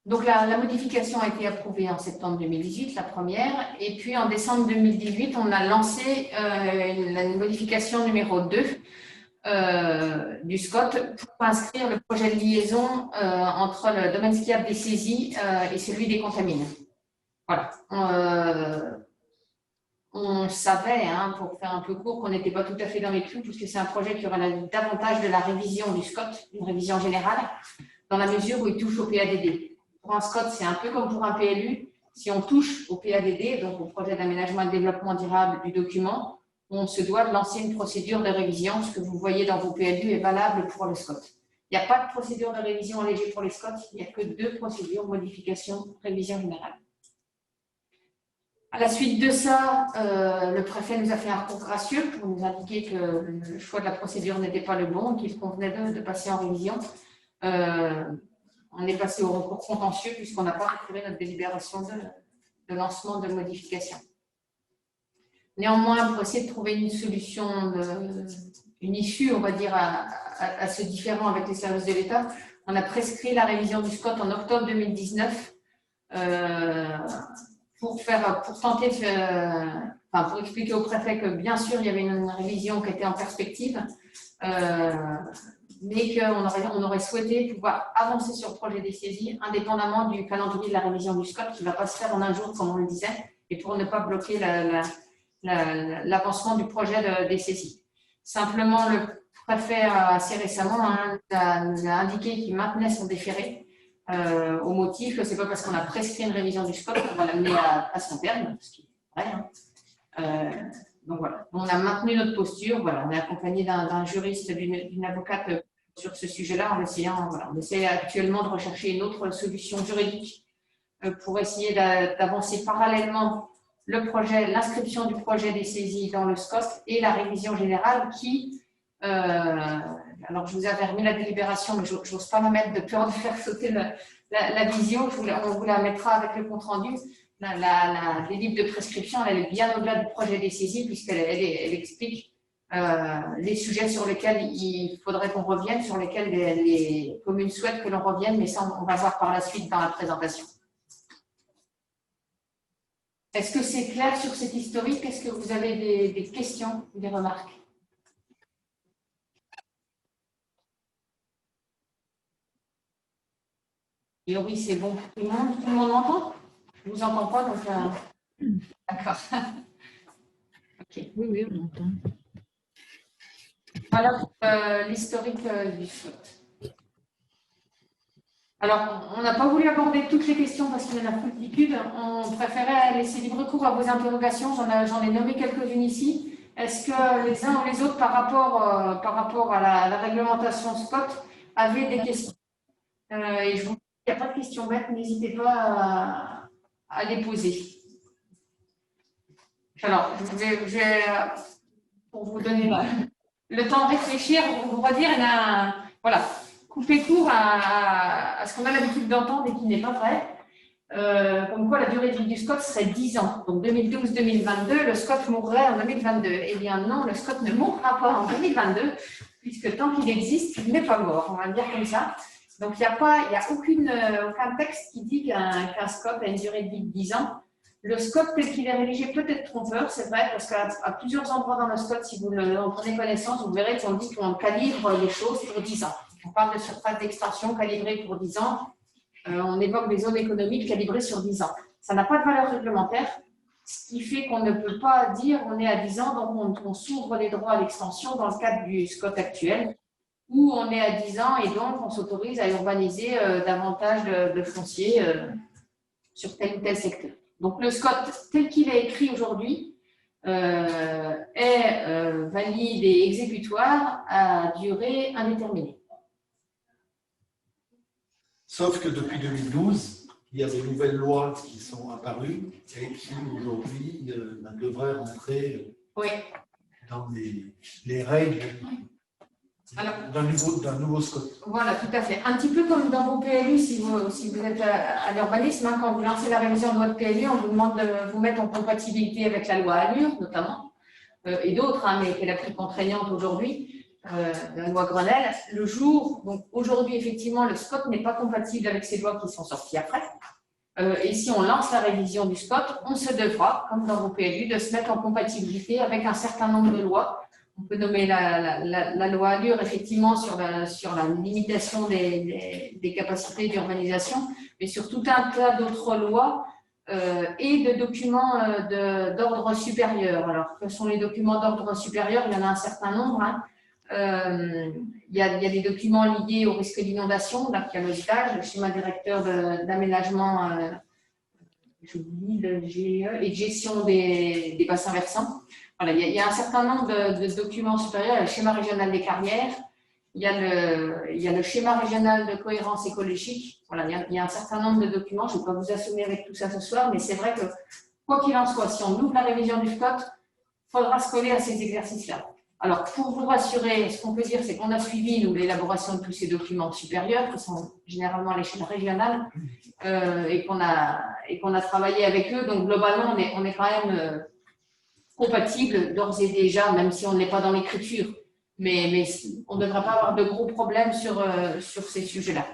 Donc la modification a été approuvée en septembre 2018, la première, et puis en décembre 2018, on a lancé une modification numéro 2 du SCOT pour inscrire le projet de liaison entre le domaine skiable des saisies et celui des contamines. Voilà. On savait, hein, pour faire un peu court, qu'on n'était pas tout à fait dans les clous, puisque c'est un projet qui relève davantage de la révision du SCOT, une révision générale, dans la mesure où il touche au PADD. Pour un SCOT, c'est un peu comme pour un PLU. Si on touche au PADD, donc au projet d'aménagement et de développement durable du document, on se doit de lancer une procédure de révision. Ce que vous voyez dans vos PLU est valable pour le SCOT. Il n'y a pas de procédure de révision allégée pour les SCOT, il n'y a que 2 procédures, modification, révision générale. À la suite de ça, le préfet nous a fait un recours gracieux pour nous indiquer que le choix de la procédure n'était pas le bon, qu'il convenait de passer en révision. On est passé au recours contentieux puisqu'on n'a pas retiré notre délibération de lancement de modification. Néanmoins, pour essayer de trouver une solution, une issue, on va dire, à ce différend avec les services de l'État, on a prescrit la révision du SCOT en octobre 2019 pour expliquer au préfet que bien sûr il y avait une révision qui était en perspective, mais qu'on aurait souhaité pouvoir avancer sur le projet des saisies indépendamment du calendrier de la révision du SCOT qui ne va pas se faire en un jour comme on le disait, et pour ne pas bloquer l'avancement du projet des saisies. Simplement, le préfet assez récemment nous a indiqué qu'il maintenait son déféré au motif que ce n'est pas parce qu'on a prescrit une révision du SCOT qu'on va l'amener à son terme, ce qui est vrai. Donc voilà, on a maintenu notre posture, voilà, on est accompagné d'un juriste, d'une avocate sur ce sujet-là, on essaie actuellement de rechercher une autre solution juridique pour essayer d'avancer parallèlement l'inscription du projet des saisies dans le SCOT et la révision générale qui, alors je vous avais remis la délibération, mais je n'ose pas la mettre de peur de faire sauter la vision, on vous la mettra avec le compte-rendu. Les livres de prescription, elle est bien au-delà du projet des saisies puisqu'elle explique les sujets sur lesquels il faudrait qu'on revienne, sur lesquels les communes souhaitent que l'on revienne, mais ça, on va voir par la suite dans la présentation. Est-ce que c'est clair sur cet historique? Est-ce que vous avez des questions ou des remarques? Et oui, c'est bon pour tout le monde m'entend? Je ne vous entends pas, donc... D'accord. Ok. Oui, on entend. Voilà pour l'historique du SCOT. Alors, on n'a pas voulu aborder toutes les questions parce qu'il y en a multitude. On préférait laisser libre cours à vos interrogations. J'en ai nommé quelques-unes ici. Est-ce que les uns ou les autres, par rapport à la réglementation SCOT, avaient des questions? Et je vous dis, il n'y a pas de questions bêtes, n'hésitez pas à les poser. Alors, je vais pour vous donner le temps de réfléchir, vous redire, voilà, couper court à ce qu'on a l'habitude d'entendre et qui n'est pas vrai. Comme quoi la durée de vie du SCOT serait 10 ans. Donc 2012-2022, le SCOT mourrait en 2022. Eh bien non, le SCOT ne mourra pas en 2022, puisque tant qu'il existe, il n'est pas mort, on va le dire comme ça. Donc il n'y a aucun texte qui dit qu'un SCOT a une durée de vie de 10 ans. Le SCOT tel qu'il est rédigé peut être trompeur, c'est vrai, parce qu'à plusieurs endroits dans le SCOT, si vous en prenez connaissance, vous verrez qu'on dit qu'on calibre les choses pour 10 ans. On parle de surface d'extension calibrée pour 10 ans. On évoque des zones économiques calibrées sur 10 ans. Ça n'a pas de valeur réglementaire, ce qui fait qu'on ne peut pas dire on est à 10 ans, donc on s'ouvre les droits à l'extension dans le cadre du SCOT actuel, où on est à 10 ans et donc on s'autorise à urbaniser davantage de foncier sur tel ou tel secteur. Donc le SCOT tel qu'il est écrit aujourd'hui est valide et exécutoire à durée indéterminée. Sauf que depuis 2012, il y a de nouvelles lois qui sont apparues et qui aujourd'hui devraient rentrer dans les règles d'un nouveau SCOT. Voilà, tout à fait. Un petit peu comme dans vos PLU, si vous êtes à l'urbanisme, hein, quand vous lancez la révision de votre PLU, on vous demande de vous mettre en compatibilité avec la loi ALUR, notamment, et d'autres, hein, mais qui est la plus contraignante aujourd'hui. la loi Grenelle, le jour, donc aujourd'hui, effectivement, le SCOT n'est pas compatible avec ces lois qui sont sorties après. Et si on lance la révision du SCOT, on se devra, comme dans vos PLU, de se mettre en compatibilité avec un certain nombre de lois. On peut nommer la loi Allure, effectivement, sur la limitation des capacités d'urbanisation, mais sur tout un tas d'autres lois et de documents d'ordre supérieur. Alors, quels sont les documents d'ordre supérieur? Il y en a un certain nombre. Hein. Il y a des documents liés au risque d'inondation, donc il y a le SDAGE, le schéma directeur d'aménagement de GE et de gestion des bassins versants. Voilà, il y a un certain nombre de documents supérieurs. Il y a le schéma régional des carrières, il y a le schéma régional de cohérence écologique. Voilà, il y a un certain nombre de documents. Je ne vais pas vous assommer avec tout ça ce soir, mais c'est vrai que, quoi qu'il en soit, si on ouvre la révision du SCOT, il faudra se coller à ces exercices-là. Alors, pour vous rassurer, ce qu'on peut dire, c'est qu'on a suivi, nous, l'élaboration de tous ces documents supérieurs, qui sont généralement à l'échelle régionale, et qu'on a travaillé avec eux. Donc, globalement, on est quand même compatible d'ores et déjà, même si on n'est pas dans l'écriture. Mais on ne devrait pas avoir de gros problèmes sur ces sujets-là.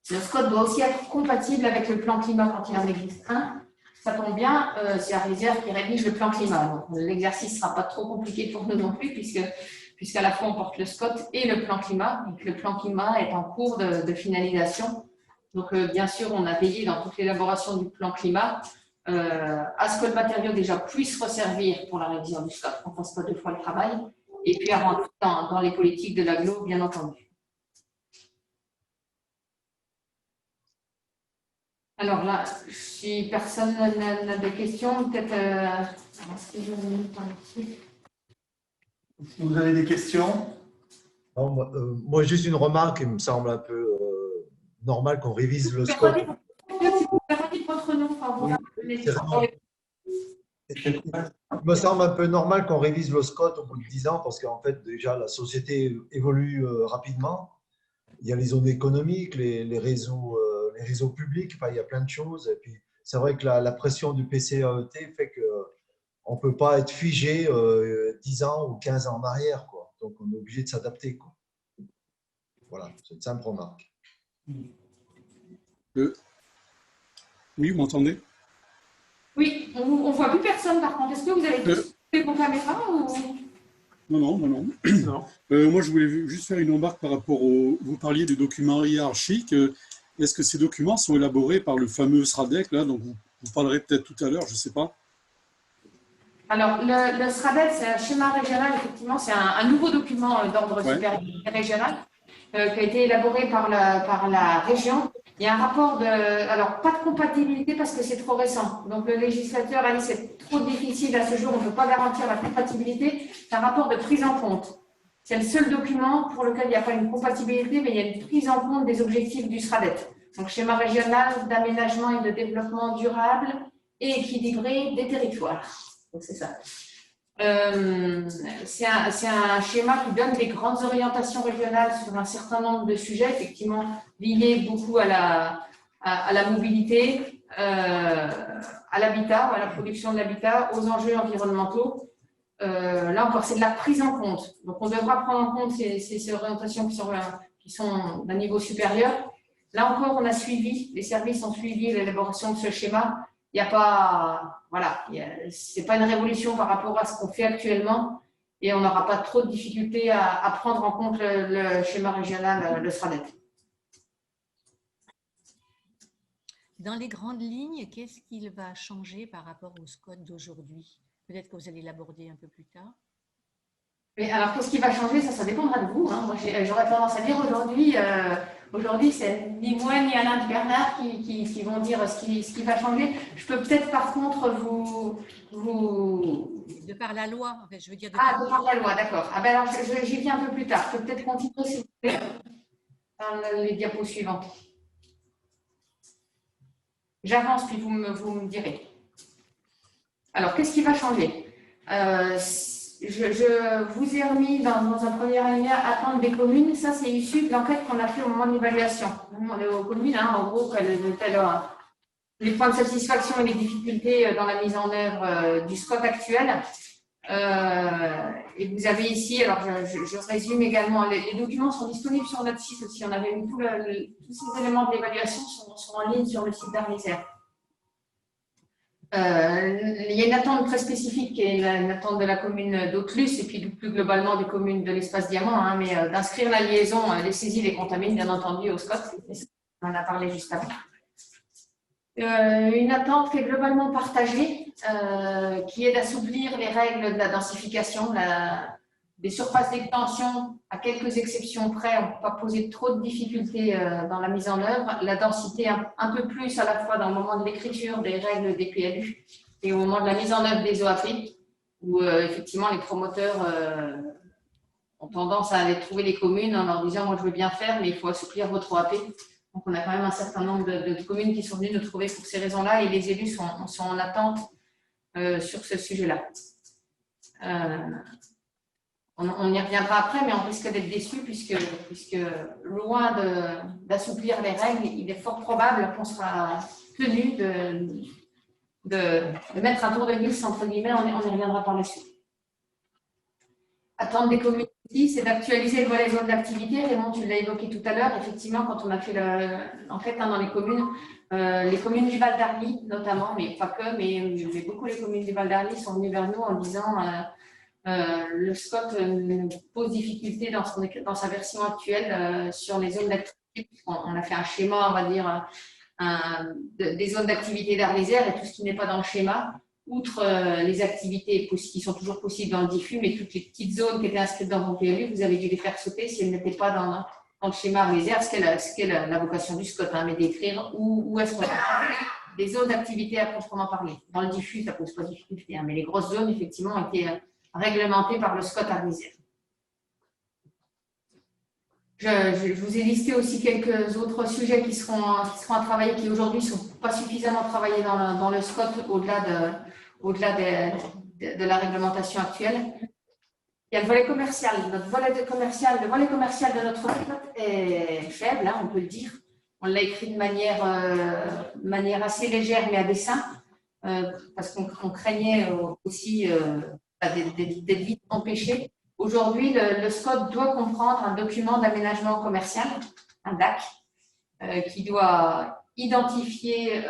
Le SCOT doit aussi être compatible avec le plan climat quand il en existe un. Ça tombe bien, c'est la réserve qui rédige le plan climat. Donc, l'exercice ne sera pas trop compliqué pour nous non plus, puisqu'à la fois on porte le SCOT et le plan climat. Donc, le plan climat est en cours de finalisation. Donc, bien sûr, on a veillé dans toute l'élaboration du plan climat à ce que le matériau déjà puisse resservir pour la révision du SCOT, qu'on ne fasse pas deux fois le travail, et puis à rentrer dans les politiques de l'agglo, bien entendu. Alors là, si personne n'a de questions, peut-être. Si vous avez des questions? Non, moi, juste une remarque, il me semble un peu normal qu'on révise le SCOT. Il me semble un peu normal qu'on révise le SCOT au bout de 10 ans parce qu'en fait, déjà, la société évolue rapidement. Il y a les zones économiques, les réseaux publics, enfin, il y a plein de choses. Et puis, c'est vrai que la pression du PCAET fait qu'on ne peut pas être figé 10 ans ou 15 ans en arrière, quoi. Donc, on est obligé de s'adapter, quoi. Voilà, c'est une simple remarque. Oui, vous m'entendez? Oui, on ne voit plus personne par contre. Est-ce que vous avez tous fait vos caméras ou... Non. Moi, je voulais juste faire une remarque par rapport au… Vous parliez des documents hiérarchiques. Est-ce que ces documents sont élaborés par le fameux SRADEC, là, donc vous parlerez peut-être tout à l'heure, je ne sais pas. Alors, le SRADEC, c'est un schéma régional, effectivement, c'est un nouveau document d'ordre supérieur régional qui a été élaboré par la région. Il y a un rapport alors, pas de compatibilité parce que c'est trop récent. Donc, le législateur a dit que c'est trop difficile à ce jour, on ne peut pas garantir la compatibilité. C'est un rapport de prise en compte. C'est le seul document pour lequel il n'y a pas une compatibilité, mais il y a une prise en compte des objectifs du SRADEC. Donc, schéma régional d'aménagement et de développement durable et équilibré des territoires. Donc, c'est ça. C'est un schéma qui donne des grandes orientations régionales sur un certain nombre de sujets, effectivement liés beaucoup à la mobilité, à l'habitat, à la production de l'habitat, aux enjeux environnementaux. Là encore, c'est de la prise en compte. Donc, on devra prendre en compte ces orientations qui sont d'un niveau supérieur. Là encore, on a suivi, les services ont suivi l'élaboration de ce schéma. Il n'y a pas, voilà, c'est pas une révolution par rapport à ce qu'on fait actuellement et on n'aura pas trop de difficultés à prendre en compte le schéma régional, le SRADEC. Dans les grandes lignes, qu'est-ce qu'il va changer par rapport au SCOT d'aujourd'hui? Peut-être que vous allez l'aborder un peu plus tard. Mais alors, qu'est-ce qui va changer? Ça dépendra de vous. Hein. Moi, j'aurais tendance à dire aujourd'hui, c'est ni moi ni Alain de Bernard qui vont dire ce qui va changer. Je peux peut-être, par contre, vous… De par la loi, en fait, je veux dire… de par la loi, d'accord. Ah ben alors, j'y viens un peu plus tard. Je peux peut-être continuer, s'il vous plaît, dans les diapos suivantes. J'avance, puis vous me direz. Alors, qu'est-ce qui va changer? Je vous ai remis dans un premier alinéa attente des communes. Ça, c'est issu de l'enquête qu'on a fait au moment de l'évaluation. On est aux communes, hein, en gros, les points de satisfaction et les difficultés dans la mise en œuvre du SCOT actuel. Et vous avez ici, alors je résume également, les documents sont disponibles sur notre site aussi. On avait mis tous ces éléments de l'évaluation sont en ligne sur le site d'Arlisère. Il y a une attente très spécifique qui est une attente de la commune d'Auclus et puis plus globalement des communes de l'espace Diamant, hein, mais d'inscrire la liaison, les saisies, les contamines, bien entendu, au SCOT. On en a parlé juste avant. Une attente qui est globalement partagée, qui est d'assouplir les règles de la densification, des surfaces d'extension, à quelques exceptions près, on ne peut pas poser trop de difficultés dans la mise en œuvre. La densité un peu plus à la fois dans le moment de l'écriture des règles des PLU et au moment de la mise en œuvre des OAP, où effectivement les promoteurs ont tendance à aller trouver les communes en leur disant « moi je veux bien faire, mais il faut assouplir votre OAP ». Donc on a quand même un certain nombre de communes qui sont venues nous trouver pour ces raisons-là et les élus sont en attente sur ce sujet-là. On y reviendra après, mais on risque d'être déçus puisque loin d'assouplir les règles, il est fort probable qu'on sera tenu de mettre un tour de vis, entre guillemets, on y reviendra par la suite. Attente des communes aussi, c'est d'actualiser le volet zone d'activité. Raymond, tu l'as évoqué tout à l'heure. Effectivement, quand on a fait l'enquête dans les communes du Val d'Arly notamment, mais pas que, mais beaucoup les communes du Val d'Arly sont venues vers nous en disant le SCOT pose difficulté dans sa version actuelle sur les zones d'activité. On a fait un schéma, on va dire, des zones d'activité d'Arlisère et tout ce qui n'est pas dans le schéma. Outre les activités qui sont toujours possibles dans le diffus, mais toutes les petites zones qui étaient inscrites dans vos PLU, vous avez dû les faire sauter si elles n'étaient pas dans le schéma Arlisère, ce qu'est la vocation du SCOT, hein, mais d'écrire où est-ce qu'on a des zones d'activité à proprement parler. Dans le diffus, ça ne pose pas de difficulté, hein, mais les grosses zones, effectivement, ont été réglementées par le SCOT Arlisère. Je vous ai listé aussi quelques autres sujets qui seront à travailler, qui aujourd'hui ne sont pas suffisamment travaillés dans le SCOT au-delà de la réglementation actuelle. Il y a le volet commercial. Le volet commercial de notre SCOT est faible, hein, on peut le dire. On l'a écrit de manière assez légère, mais à dessein, parce qu'on craignait aussi d'être vite empêché. Aujourd'hui, le SCOT doit comprendre un document d'aménagement commercial, un DAC, qui doit identifier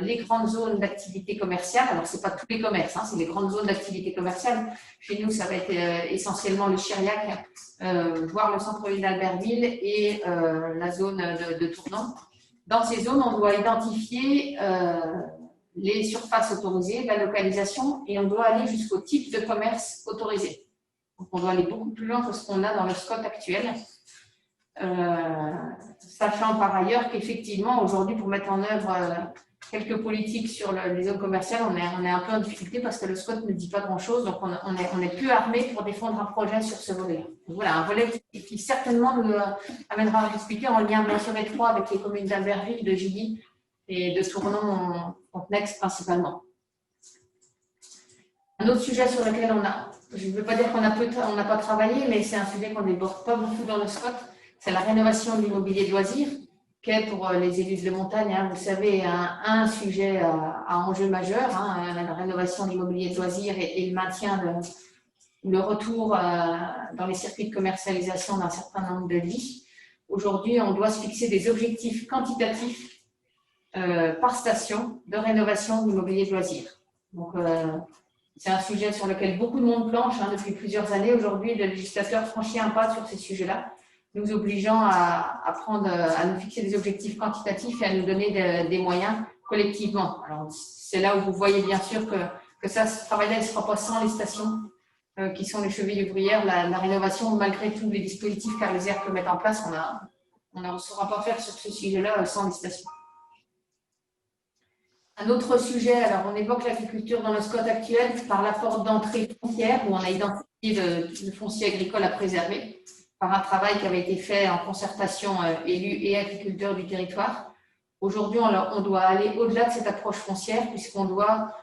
les grandes zones d'activité commerciale. Alors, ce n'est pas tous les commerces, hein, c'est les grandes zones d'activité commerciale. Chez nous, ça va être essentiellement le Chiriac, voire le centre-ville d'Albertville et la zone de Tournon. Dans ces zones, on doit identifier les surfaces autorisées, la localisation, et on doit aller jusqu'au type de commerce autorisé. Donc, on doit aller beaucoup plus loin que ce qu'on a dans le SCOT actuel. Sachant par ailleurs qu'effectivement, aujourd'hui, pour mettre en œuvre quelques politiques sur les zones commerciales, on est un peu en difficulté parce que le SCOT ne dit pas grand-chose, donc on est plus armé pour défendre un projet sur ce volet. Voilà, un volet qui certainement nous amènera à discuter en lien bien sûr étroit avec les communes d'Albertville, de Gilly et de Tournon, Fontenex principalement. Un autre sujet sur lequel je ne veux pas dire qu'on n'a pas travaillé, mais c'est un sujet qu'on n'éborde pas beaucoup dans le SCOT, c'est la rénovation de l'immobilier de loisirs, qui est pour les élus de montagne, hein, vous savez, un sujet à enjeu majeur, hein, la rénovation de l'immobilier de loisirs et le maintien, le retour dans les circuits de commercialisation d'un certain nombre de lits. Aujourd'hui, on doit se fixer des objectifs quantitatifs par station de rénovation de l'immobilier de loisirs. Donc, c'est un sujet sur lequel beaucoup de monde planche depuis plusieurs années. Aujourd'hui, le législateur franchit un pas sur ces sujets-là, nous obligeant à nous fixer des objectifs quantitatifs et à nous donner des moyens collectivement. Alors, c'est là où vous voyez bien sûr que ce travail-là ne sera pas sans les stations qui sont les chevilles ouvrières. La rénovation, malgré tous les dispositifs qu'Arlisère peut mettre en place, on ne saura pas faire sur ce sujet-là sans les stations. Un autre sujet, alors on évoque l'agriculture dans le SCOT actuel par la porte d'entrée foncière où on a identifié le foncier agricole à préserver par un travail qui avait été fait en concertation élus et agriculteurs du territoire. Aujourd'hui, on doit aller au-delà de cette approche foncière puisqu'on doit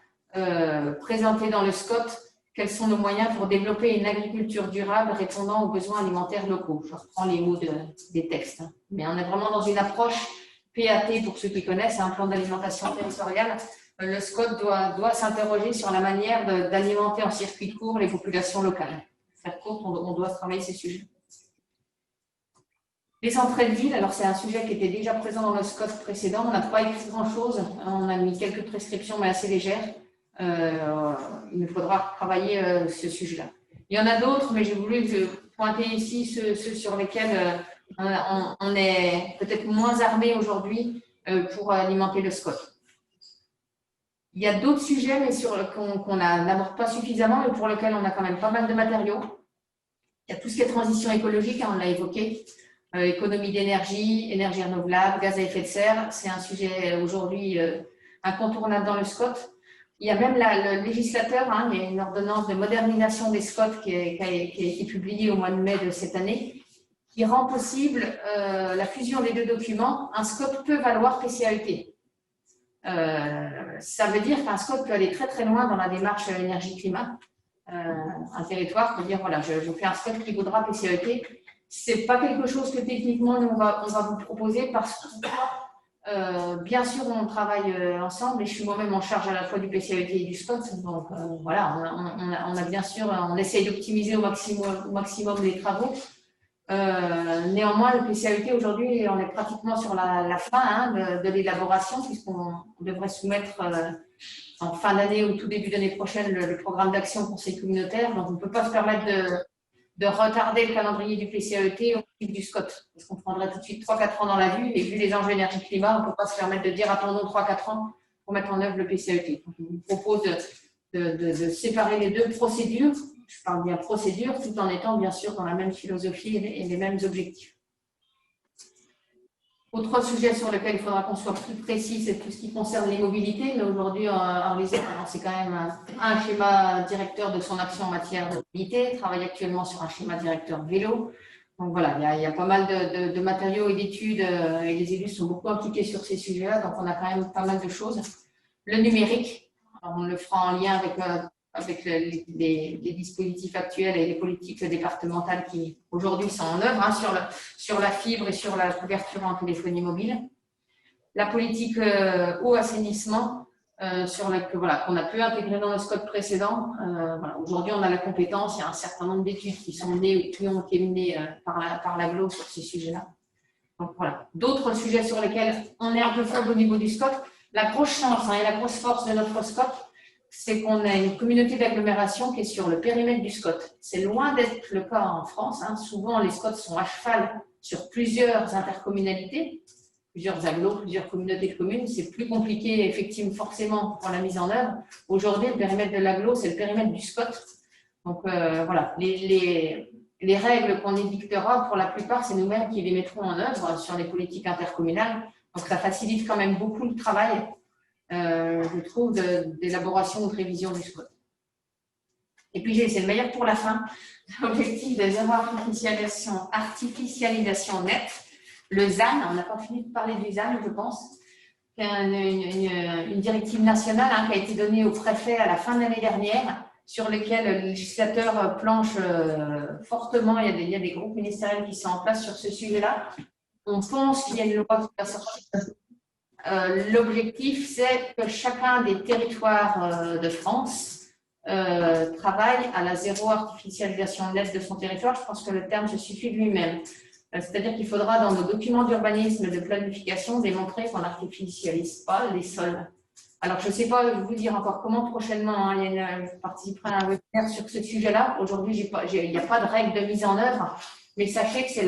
présenter dans le SCOT quels sont nos moyens pour développer une agriculture durable répondant aux besoins alimentaires locaux. Je reprends les mots des textes. Mais on est vraiment dans une approche PAT, pour ceux qui connaissent, un plan d'alimentation territoriale le SCOT doit s'interroger sur la manière d'alimenter en circuit court les populations locales. Faire court, on doit travailler ces sujets. Les entrées de ville, alors c'est un sujet qui était déjà présent dans le SCOT précédent. On n'a pas écrit grand-chose. On a mis quelques prescriptions, mais assez légères. Il faudra travailler ce sujet-là. Il y en a d'autres, mais j'ai voulu pointer ici ceux sur lesquels on est peut-être moins armé aujourd'hui pour alimenter le SCOT. Il y a d'autres sujets mais qu'on n'aborde pas suffisamment et pour lesquels on a quand même pas mal de matériaux. Il y a tout ce qui est transition écologique, hein, on l'a évoqué, économie d'énergie, énergie renouvelable, gaz à effet de serre. C'est un sujet aujourd'hui incontournable dans le SCOT. Il y a même le législateur, hein, il y a une ordonnance de modernisation des SCOT qui a été publiée au mois de mai de cette année, qui rend possible la fusion des deux documents. Un SCOT peut valoir PCAET. Ça veut dire qu'un SCOT peut aller très très loin dans la démarche énergie-climat. Un territoire peut dire voilà, je fais un SCOT qui vaudra PCAET. Ce n'est pas quelque chose que techniquement nous, on va vous proposer parce que bien sûr on travaille ensemble et je suis moi-même en charge à la fois du PCAET et du SCOT. Donc voilà, on a bien sûr, on essaye d'optimiser au maximum les travaux. Néanmoins, le PCAET aujourd'hui, on est pratiquement sur la fin hein, de l'élaboration, puisqu'on devrait soumettre en fin d'année ou tout début d'année prochaine le programme d'action conseil communautaire. Donc, on ne peut pas se permettre de retarder le calendrier du PCAET au niveau du SCOT, parce qu'on prendrait tout de suite 3-4 ans dans la vue, et vu les enjeux énergie-climat, on ne peut pas se permettre de dire attendons 3-4 ans pour mettre en œuvre le PCAET. Donc, je vous propose de séparer les deux procédures. Je parle bien procédure, tout en étant bien sûr dans la même philosophie et les mêmes objectifs. Autre sujet sur lequel il faudra qu'on soit plus précis, c'est tout ce qui concerne les mobilités. Mais aujourd'hui, Arlésienne a lancé quand même un schéma directeur de son action en matière de mobilité, travaille actuellement sur un schéma directeur vélo. Donc voilà, il y a pas mal de matériaux et d'études et les élus sont beaucoup impliqués sur ces sujets-là, donc on a quand même pas mal de choses. Le numérique, on le fera en lien avec les dispositifs actuels et les politiques départementales qui aujourd'hui sont en œuvre hein, sur la fibre et sur la couverture en téléphonie mobile. La politique eau-assainissement qu'on a pu intégrer dans le SCOT précédent. Voilà. Aujourd'hui, on a la compétence, il y a un certain nombre d'études qui ont été menées par l'AGLO sur ces sujets-là. Donc voilà, d'autres sujets sur lesquels on est un peu faible au niveau du SCOT. La grosse chance et la grosse force de notre SCOT, c'est qu'on a une communauté d'agglomération qui est sur le périmètre du SCOT. C'est loin d'être le cas en France. Hein. Souvent, les SCOT sont à cheval sur plusieurs intercommunalités, plusieurs agglos, plusieurs communautés de communes. C'est plus compliqué, effectivement, forcément, pour la mise en œuvre. Aujourd'hui, le périmètre de l'agglo, c'est le périmètre du SCOT. Donc, voilà, les règles qu'on édictera, pour la plupart, c'est nous-mêmes qui les mettrons en œuvre sur les politiques intercommunales. Donc, ça facilite quand même beaucoup le travail. Je trouve, d'élaboration ou de révision du SCOT. Et puis, c'est le meilleur pour la fin, l'objectif de zéro artificialisation nette, le ZAN, on n'a pas fini de parler du ZAN, je pense, une directive nationale hein, qui a été donnée au préfet à la fin de l'année dernière, sur lesquelles le législateur planche fortement, il y a des groupes ministériels qui sont en place sur ce sujet-là. On pense qu'il y a une loi qui va sortir. L'objectif, c'est que chacun des territoires de France travaille à la zéro artificialisation nette de son territoire. Je pense que le terme se suffit de lui-même. C'est-à-dire qu'il faudra, dans nos documents d'urbanisme et de planification, démontrer qu'on n'artificialise pas les sols. Alors, je ne sais pas vous dire encore comment prochainement, hein, je participerai à un webinaire sur ce sujet-là. Aujourd'hui, il n'y a pas de règle de mise en œuvre, mais sachez que c'est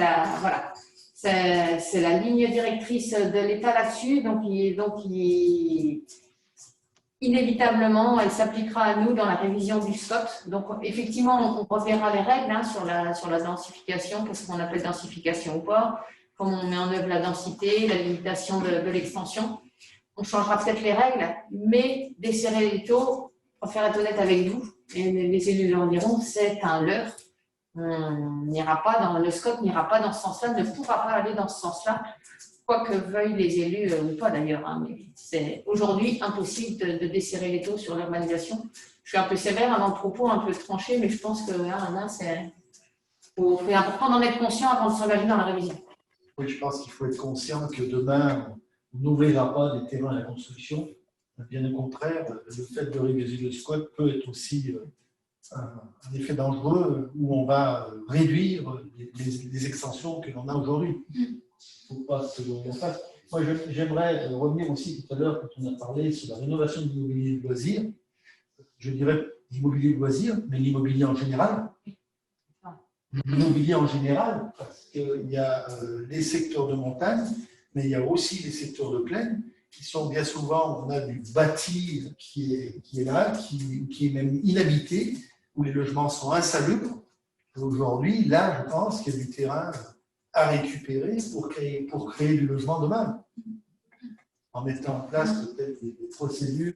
la ligne directrice de l'État là-dessus, donc inévitablement, elle s'appliquera à nous dans la révision du SCOT. Donc, effectivement, on reverra les règles hein, sur la densification, qu'est-ce qu'on appelle densification ou pas, comment on met en œuvre la densité, la limitation de l'extension. On changera peut-être les règles, mais desserrer les taux, pour faire être honnête avec vous, et les élus leur diront, c'est un leurre. Le SCOT n'ira pas dans ce sens-là, ne pourra pas aller dans ce sens-là, quoi que veuillent les élus ou pas d'ailleurs. Hein, mais c'est aujourd'hui impossible de desserrer les taux sur l'urbanisation. Je suis un peu sévère dans le propos, un peu tranché, mais je pense que c'est important d'en être conscient avant de s'engager dans la révision. Oui, je pense qu'il faut être conscient que demain, on n'ouvrira pas des terrains à la construction. Bien au contraire, le fait de réviser le SCOT peut être aussi un effet dangereux où on va réduire les extensions que l'on a aujourd'hui. Il ne faut pas se leurrer en face. Moi, j'aimerais revenir aussi tout à l'heure quand on a parlé sur la rénovation de l'immobilier de loisirs. Je dirais l'immobilier de loisirs, mais l'immobilier en général. L'immobilier en général, parce qu'il y a les secteurs de montagne, mais il y a aussi les secteurs de plaine, qui sont bien souvent, on a du bâti qui est là, qui est même inhabité, où les logements sont insalubres. Aujourd'hui, là, je pense qu'il y a du terrain à récupérer pour créer du logement demain, en mettant en place peut-être des procédures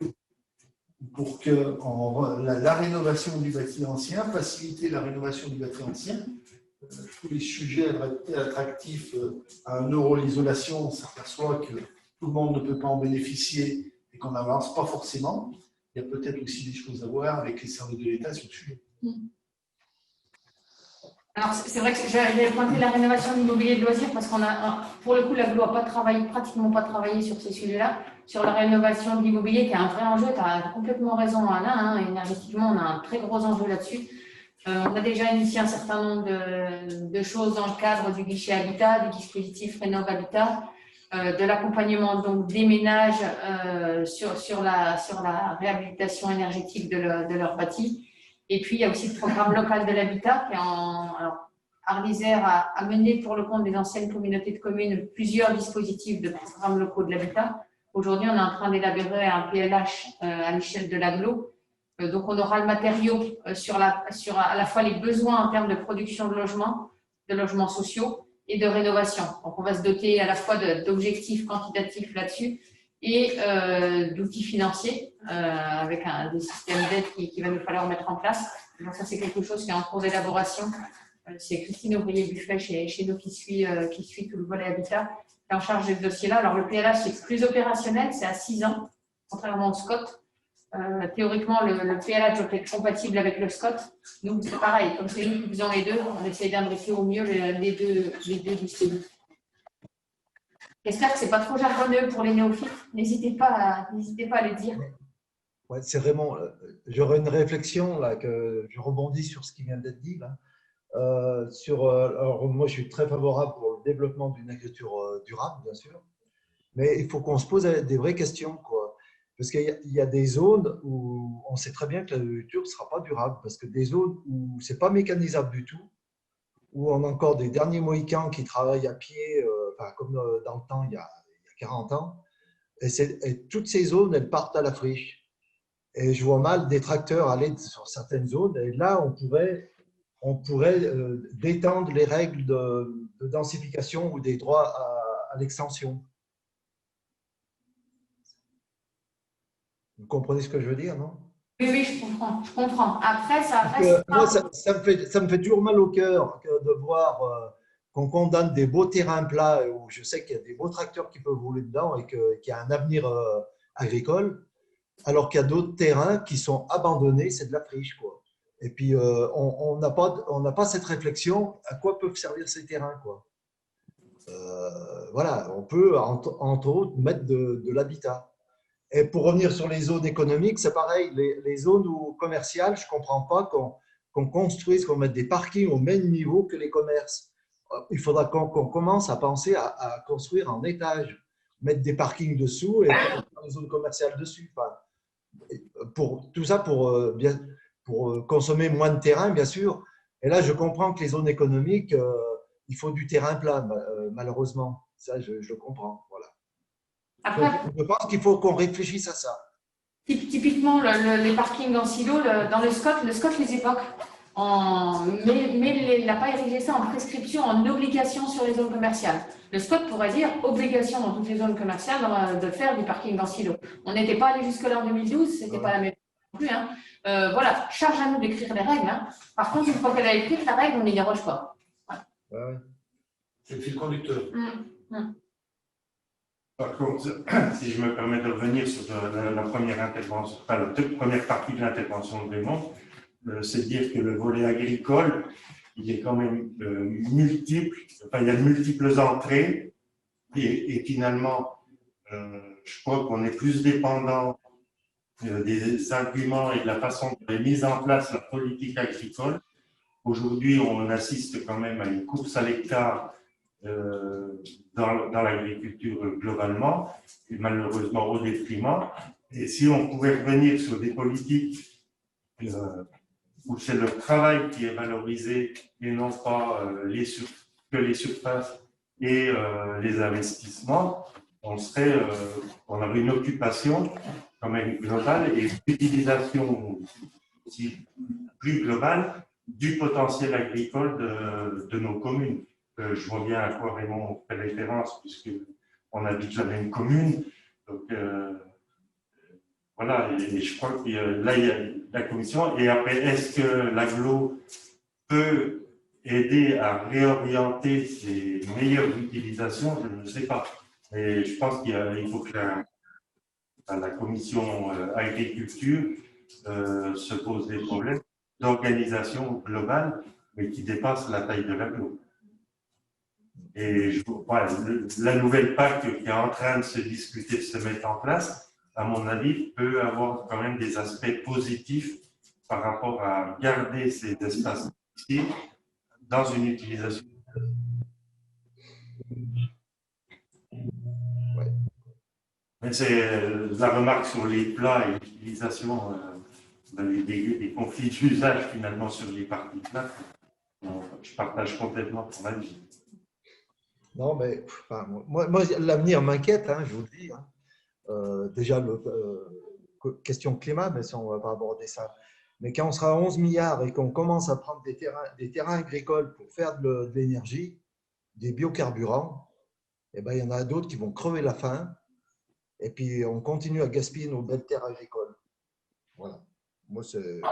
pour que la rénovation du bâti ancien, faciliter la rénovation du bâti ancien, tous les sujets attractifs à 1 euro l'isolation, on s'aperçoit que tout le monde ne peut pas en bénéficier et qu'on n'avance pas forcément. Il y a peut-être aussi des choses à voir avec les services de l'État sur le sujet. Alors, c'est vrai que j'avais pointé la rénovation de l'immobilier de loisirs parce qu'on a, pour le coup, l'AGLO n'a pratiquement pas travaillé sur ces sujets-là, sur la rénovation de l'immobilier qui est un vrai enjeu. Tu as complètement raison, Alain, hein, énergétiquement, on a un très gros enjeu là-dessus. On a déjà initié un certain nombre de choses dans le cadre du guichet Habitat, du dispositif Rénov Habitat, de l'accompagnement donc des ménages sur la réhabilitation énergétique de leur bâti. Et puis, il y a aussi le programme local de l'habitat qui est alors, Arlysère a mené pour le compte des anciennes communautés de communes plusieurs dispositifs de programmes locaux de l'habitat. Aujourd'hui, on est en train d'élaborer un PLH à l'échelle de l'AGLO. Donc, on aura le matériau sur à la fois les besoins en termes de production de logements sociaux et de rénovation. Donc, on va se doter à la fois d'objectifs quantitatifs là-dessus et d'outils financiers avec des systèmes d'aide qui va nous falloir mettre en place. Donc, ça, c'est quelque chose qui est en cours d'élaboration. C'est Christine Ouvrier-Buffet chez nous qui suit tout le volet habitat, qui est en charge de ce dossier-là. Alors, le PLH, c'est plus opérationnel, c'est à 6 ans, contrairement au SCOT. Théoriquement, le PLH doit être compatible avec le SCOT. Nous, c'est pareil, comme c'est nous qui faisons les deux, on essaye d'imbriquer au mieux les deux dispositifs. J'espère que ce n'est pas trop jargonneux pour les néophytes. N'hésitez pas à le dire. Ouais, c'est vraiment. J'aurais une réflexion là, que je rebondis sur ce qui vient d'être dit. Là. Alors, moi, je suis très favorable pour le développement d'une agriculture durable, bien sûr. Mais il faut qu'on se pose des vraies questions, quoi. Parce qu'il y a des zones où on sait très bien que l'agriculture ne sera pas durable, parce que des zones où ce n'est pas mécanisable du tout, où on a encore des derniers Mohicans qui travaillent à pied, comme dans le temps, il y a 40 ans, et toutes ces zones, elles partent à la friche. Et je vois mal des tracteurs aller sur certaines zones, et là, on pourrait détendre les règles de densification ou des droits à l'extension. Vous comprenez ce que je veux dire, non? Oui, je comprends. Après, ça reste… Moi, ça me fait toujours mal au cœur de voir qu'on condamne des beaux terrains plats où je sais qu'il y a des beaux tracteurs qui peuvent rouler dedans et qu'il y a un avenir agricole, alors qu'il y a d'autres terrains qui sont abandonnés, c'est de la friche, quoi. Et puis, on n'a pas cette réflexion à quoi peuvent servir ces terrains, quoi. Voilà, on peut, entre autres, mettre de l'habitat. Et pour revenir sur les zones économiques, c'est pareil. Les zones commerciales, je ne comprends pas qu'on construise, qu'on mette des parkings au même niveau que les commerces. Il faudra qu'on commence à penser à construire en étage, mettre des parkings dessous et faire les zones commerciales dessus. Tout ça pour consommer moins de terrain, bien sûr. Et là, je comprends que les zones économiques, il faut du terrain plat, malheureusement. Ça, je comprends. Voilà. Après, je pense qu'il faut qu'on réfléchisse à ça. Typiquement, les parkings en silo, dans le SCOT les époque, mais il n'a pas érigé ça en prescription, en obligation sur les zones commerciales. Le SCOT pourrait dire obligation dans toutes les zones commerciales de faire du parking en silo. On n'était pas allé jusque-là en 2012, ce n'était pas la même non plus. Hein. Voilà, charge à nous d'écrire les règles. Hein. Par contre, une fois qu'elle a écrit la règle, on n'y déroge pas. Ouais. C'est le fil conducteur. Par contre, si je me permets de revenir sur la première intervention, enfin la première partie de l'intervention de Raymond, c'est de dire que le volet agricole, il est quand même multiple, enfin il y a de multiples entrées et finalement, je crois qu'on est plus dépendant des arguments et de la façon de mise en place la politique agricole. Aujourd'hui, on assiste quand même à une course à l'hectare dans l'agriculture globalement, et malheureusement au détriment. Et si on pouvait revenir sur des politiques où c'est le travail qui est valorisé et non pas que les surfaces et les investissements, on aurait une occupation quand même globale et une utilisation aussi plus globale du potentiel agricole de nos communes. Je vois bien à quoi Raymond fait référence, puisqu'on habite la même commune. Donc, voilà, et je crois que là, il y a la commission. Et après, est-ce que l'agglo peut aider à réorienter ces meilleures utilisations? Je ne sais pas. Et je pense qu'il faut que la commission agriculture se pose des problèmes d'organisation globale, mais qui dépasse la taille de l'agglo. Et voilà, la nouvelle PAC qui est en train de se discuter, de se mettre en place, à mon avis, peut avoir quand même des aspects positifs par rapport à garder ces espaces ici dans une utilisation. Mais c'est la remarque sur les plats et l'utilisation des conflits d'usage finalement sur les parties plates. Je partage complètement ton avis. Non, mais enfin, moi l'avenir m'inquiète, hein, je vous le dis. Hein. Déjà, question climat, mais ça, on ne va pas aborder ça. Mais quand on sera à 11 milliards et qu'on commence à prendre des terrains agricoles pour faire de l'énergie, des biocarburants, eh ben, il y en a d'autres qui vont crever la faim. Et puis, on continue à gaspiller nos belles terres agricoles. Voilà. Moi, c'est…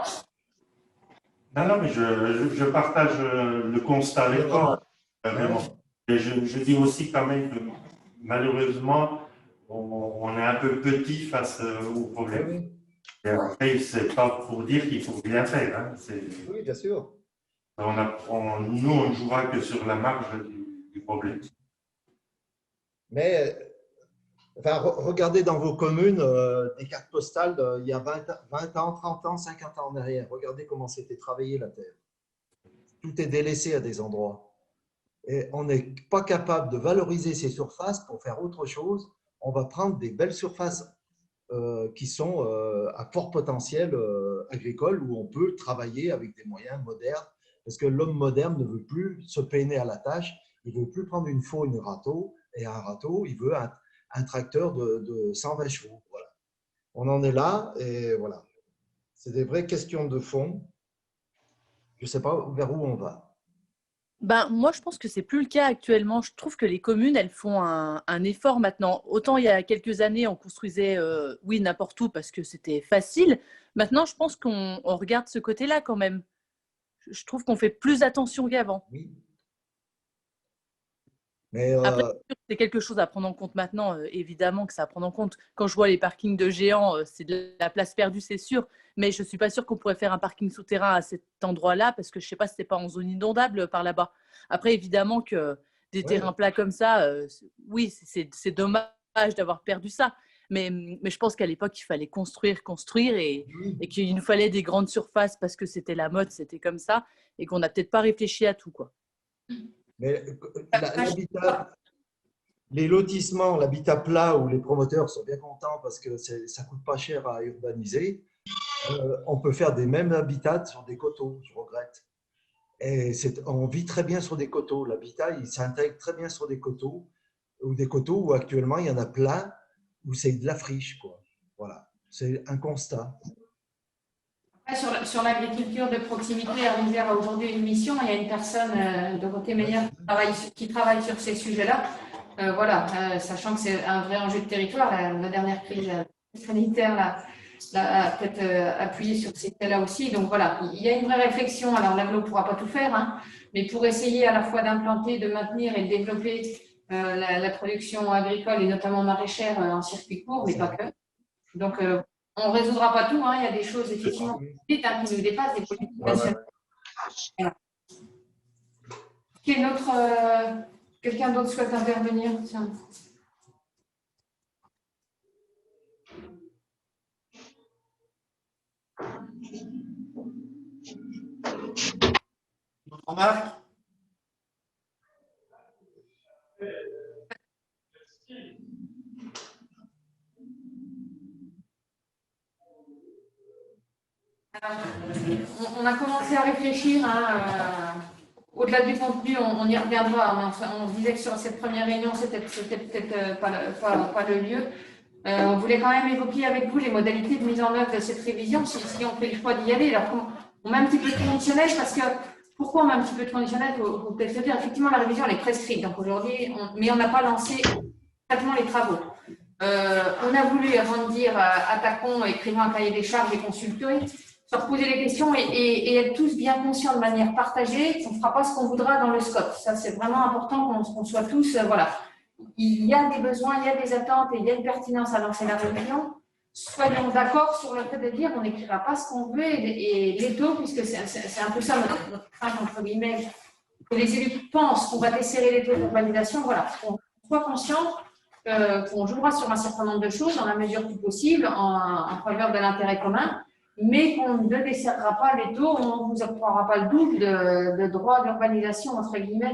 Non, mais je partage le constat avec toi, vraiment. Et je dis aussi quand même que malheureusement, on est un peu petit face aux problèmes. Et après, ce n'est pas pour dire qu'il faut rien faire. Hein. Oui, bien sûr. Nous, on ne jouera que sur la marge du problème. Mais enfin, regardez dans vos communes des cartes postales il y a 20 ans, 30 ans, 50 ans en arrière. Regardez comment c'était travaillé la terre. Tout est délaissé à des endroits. Et on n'est pas capable de valoriser ces surfaces pour faire autre chose. On va prendre des belles surfaces qui sont à fort potentiel agricole où on peut travailler avec des moyens modernes. Parce que l'homme moderne ne veut plus se peiner à la tâche. Il ne veut plus prendre une faux, une râteau. Et un râteau, il veut un tracteur de 120 chevaux. Voilà. On en est là et voilà. C'est des vraies questions de fond. Je ne sais pas vers où on va. Ben, moi, je pense que c'est plus le cas actuellement. Je trouve que les communes, elles font un effort maintenant. Autant il y a quelques années, on construisait, oui, n'importe où parce que c'était facile. Maintenant, je pense qu'on regarde ce côté-là quand même. Je trouve qu'on fait plus attention qu'avant. Oui. Mais après, c'est quelque chose à prendre en compte maintenant. Évidemment que c'est à prendre en compte. Quand je vois les parkings de géants, c'est de la place perdue, c'est sûr. Mais je ne suis pas sûre qu'on pourrait faire un parking souterrain à cet endroit-là parce que je ne sais pas si ce n'est pas en zone inondable par là-bas. Après, évidemment que des terrains plats comme ça, oui, c'est dommage d'avoir perdu ça. Mais je pense qu'à l'époque, il fallait construire et qu'il nous fallait des grandes surfaces parce que c'était la mode, c'était comme ça et qu'on n'a peut-être pas réfléchi à tout, quoi. Mais les lotissements, l'habitat plat où les promoteurs sont bien contents parce que ça ne coûte pas cher à urbaniser, on peut faire des mêmes habitats sur des coteaux, je regrette. Et on vit très bien sur des coteaux. L'habitat, il s'intègre très bien sur des coteaux où actuellement il y en a plein où c'est de la friche, quoi. Voilà, c'est un constat. Sur l'agriculture de proximité, Arnisère a aujourd'hui une mission. Il y a une personne, Dorothée Meyer, qui travaille sur ces sujets-là. Voilà, sachant que c'est un vrai enjeu de territoire. La dernière crise sanitaire a peut-être appuyé sur ces faits-là aussi. Donc voilà, il y a une vraie réflexion. Alors l'agglo ne pourra pas tout faire, hein, mais pour essayer à la fois d'implanter, de maintenir et de développer la production agricole et notamment maraîchère en circuit court, mais pas que. Donc, on ne résoudra pas tout. Hein. Il y a des choses effectivement qui nous dépassent, des politiques nationales. Voilà. Quelqu'un d'autre souhaite intervenir? D'autres remarques? On a commencé à réfléchir, au-delà du contenu, on y reviendra, mais on disait que sur cette première réunion, c'était peut-être pas le lieu. On voulait quand même évoquer avec vous les modalités de mise en œuvre de cette révision, si on fait le choix d'y aller. Alors, on met un petit peu de conditionnel, parce que, pourquoi on met un petit peu de conditionnel? Il faut peut-être le dire, effectivement, la révision, elle est prescrite, donc aujourd'hui, mais on n'a pas lancé complètement les travaux. On a voulu, avant de dire attaquons, écrivons un cahier des charges et consulter, se reposer les questions et être tous bien conscients de manière partagée qu'on ne fera pas ce qu'on voudra dans le SCOT. Ça, c'est vraiment important qu'on soit tous, voilà. Il y a des besoins, il y a des attentes et il y a une pertinence à lancer la révision. Soyons d'accord sur le fait de dire qu'on n'écrira pas ce qu'on veut et l'étau, puisque c'est un peu ça notre crainte, entre guillemets, que les élus pensent qu'on va desserrer les taux d'urbanisation. Voilà, qu'on soit conscient qu'on jouera sur un certain nombre de choses dans la mesure du possible en faveur de l'intérêt commun, mais qu'on ne desserrera pas les taux, on ne vous octroiera pas le double de droits d'urbanisation, entre guillemets,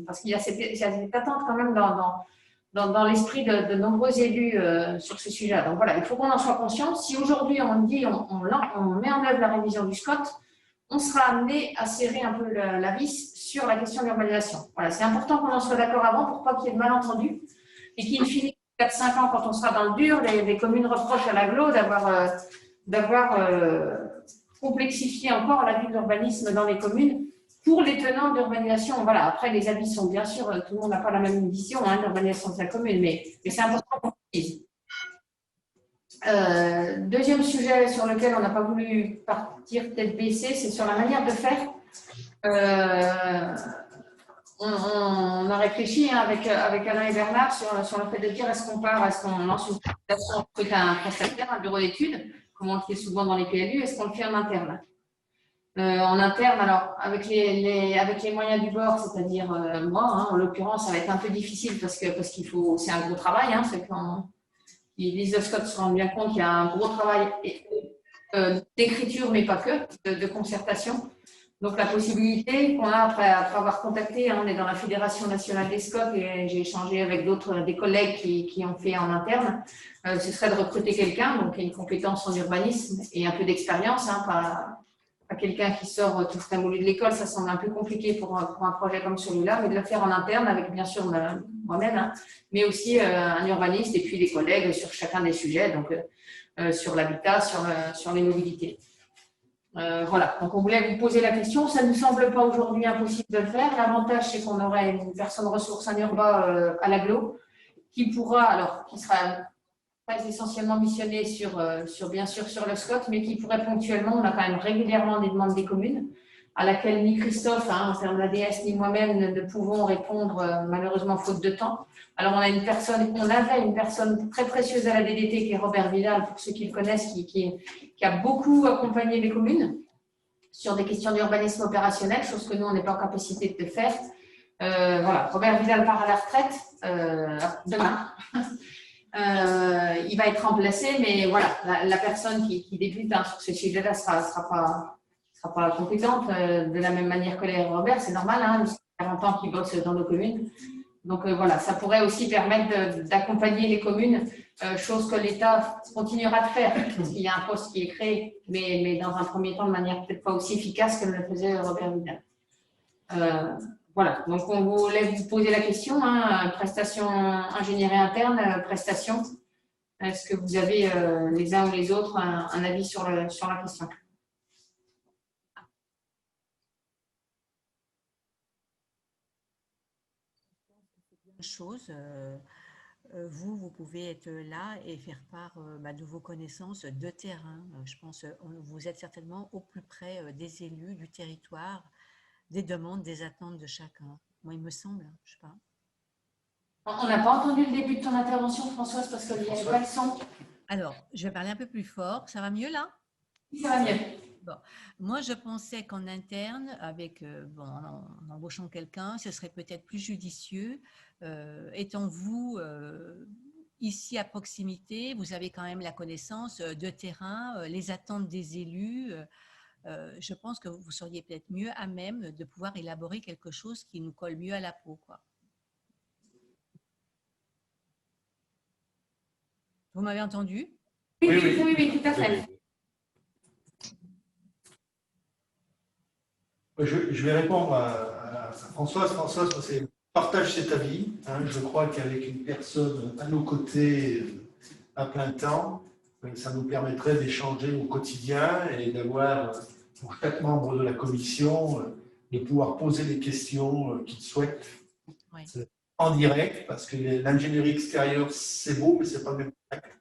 parce qu'il y a cette attente quand même dans l'esprit de nombreux élus sur ce sujet-là. Donc voilà, il faut qu'on en soit conscient. Si aujourd'hui on dit on met en œuvre la révision du SCOT, on sera amené à serrer un peu la vis sur la question de l'urbanisation. Voilà, c'est important qu'on en soit d'accord avant pour pas qu'il y ait de malentendus et qu'il finisse 4-5 ans, quand on sera dans le dur, les communes reprochent à l'agglo d'avoir complexifié encore la vie de l'urbanisme dans les communes pour les tenants d'urbanisation. Voilà, après, les avis sont bien sûr, tout le monde n'a pas la même vision de l'urbanisation de sa commune, mais c'est important qu'on le dise. Deuxième sujet sur lequel on n'a pas voulu partir tête baissée, c'est sur la manière de faire. On a réfléchi avec Alain et Bernard sur le fait de dire est-ce qu'on lance une présentation, on recrute un prestataire, un bureau d'études, comme on le fait souvent dans les PLU, est-ce qu'on le fait en interne? En interne, alors, avec les moyens du bord, c'est-à-dire moi, en l'occurrence, ça va être un peu difficile parce qu'il faut, c'est un gros travail, c'est quand les listes de SCOT se rendent bien compte qu'il y a un gros travail d'écriture, mais pas que, de concertation. Donc, la possibilité qu'on a, après avoir contacté, on est dans la Fédération nationale des SCOT et j'ai échangé avec des collègues qui ont fait en interne, ce serait de recruter quelqu'un, donc une compétence en urbanisme et un peu d'expérience, pas quelqu'un qui sort tout frais moulu de l'école, ça semble un peu compliqué pour un projet comme celui-là, mais de le faire en interne avec bien sûr moi-même, mais aussi un urbaniste et puis des collègues sur chacun des sujets, donc sur l'habitat, sur les mobilités. Voilà, donc on voulait vous poser la question, ça ne nous semble pas aujourd'hui impossible de le faire. L'avantage, c'est qu'on aurait une personne ressource en urbain à l'agglo qui sera pas essentiellement missionnée bien sûr sur le SCOT, mais qui pourrait ponctuellement, on a quand même régulièrement des demandes des communes, à laquelle ni Christophe, en termes d'ADS, ni moi-même ne pouvons répondre, malheureusement, faute de temps. Alors, on avait une personne très précieuse à la DDT, qui est Robert Vidal, pour ceux qui le connaissent, qui a beaucoup accompagné les communes sur des questions d'urbanisme opérationnel, chose que nous, on n'est pas en capacité de faire. Voilà, Robert Vidal part à la retraite demain. Il va être remplacé, mais voilà, la personne qui débute sur ce sujet-là ne sera pas compétente de la même manière que les Robert, c'est normal, il y a 40 ans qu'il bosse dans nos communes. Donc voilà, ça pourrait aussi permettre d'accompagner les communes, chose que l'État continuera de faire, parce qu'il y a un poste qui est créé, mais dans un premier temps de manière peut-être pas aussi efficace que le faisait Robert Vidal. Voilà, donc on voulait vous poser la question, prestation ingénierie interne, prestation. Est-ce que vous avez les uns ou les autres un avis sur la question? Chose, vous pouvez être là et faire part de vos connaissances de terrain. Je pense que vous êtes certainement au plus près des élus, du territoire, des demandes, des attentes de chacun. Moi, il me semble, je sais pas. On n'a pas entendu le début de ton intervention, Françoise, parce qu'il n'y avait pas le son. Alors, je vais parler un peu plus fort. Ça va mieux là? Ça va mieux. Bon. Moi, je pensais qu'en interne, en embauchant quelqu'un, ce serait peut-être plus judicieux, étant vous ici à proximité, vous avez quand même la connaissance de terrain, les attentes des élus. Je pense que vous seriez peut-être mieux à même de pouvoir élaborer quelque chose qui nous colle mieux à la peau, quoi. Vous m'avez entendu? Oui, tout à fait. Je vais répondre à Françoise. Françoise, partage cet avis. Je crois qu'avec une personne à nos côtés à plein temps, ça nous permettrait d'échanger au quotidien et d'avoir, pour chaque membre de la commission, de pouvoir poser les questions qu'ils souhaitent en direct, parce que l'ingénierie extérieure, c'est beau, mais ce n'est pas le même contact.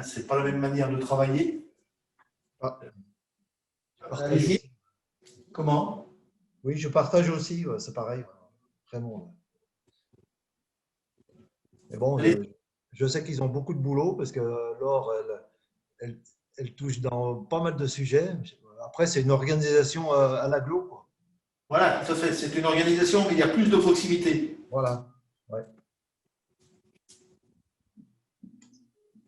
Ce n'est pas la même manière de travailler. Allez-y. Comment? Oui, je partage aussi, c'est pareil, vraiment. Mais bon, je sais qu'ils ont beaucoup de boulot parce que Laure, elle touche dans pas mal de sujets. Après, c'est une organisation à l'agglo, quoi. Voilà, tout à fait. C'est une organisation, mais il y a plus de proximité. Voilà. Ouais.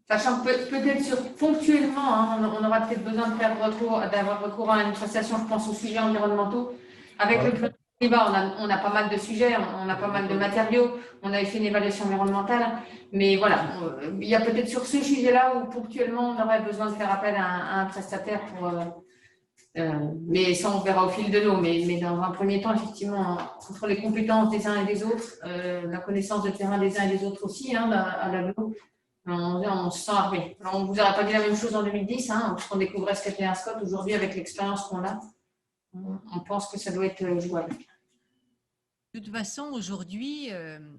Sachant que peut-être ponctuellement, on aura peut-être besoin d'avoir recours à une prestation, je pense aux sujets environnementaux. Avec le plan de débat, on a pas mal de sujets, on a pas mal de matériaux, on avait fait une évaluation environnementale, mais voilà, il y a peut-être sur ce sujet-là où ponctuellement on aurait besoin de faire appel à un prestataire pour. Mais ça, on verra au fil de l'eau. Mais dans un premier temps, effectivement, entre les compétences des uns et des autres, la connaissance de terrain des uns et des autres aussi, à l'agglo. On se sent arrivé. On ne vous aurait pas dit la même chose en 2010, parce qu'on découvrait ce qu'était un SCOT. Aujourd'hui, avec l'expérience qu'on a, on pense que ça doit être jouable. De toute façon, aujourd'hui,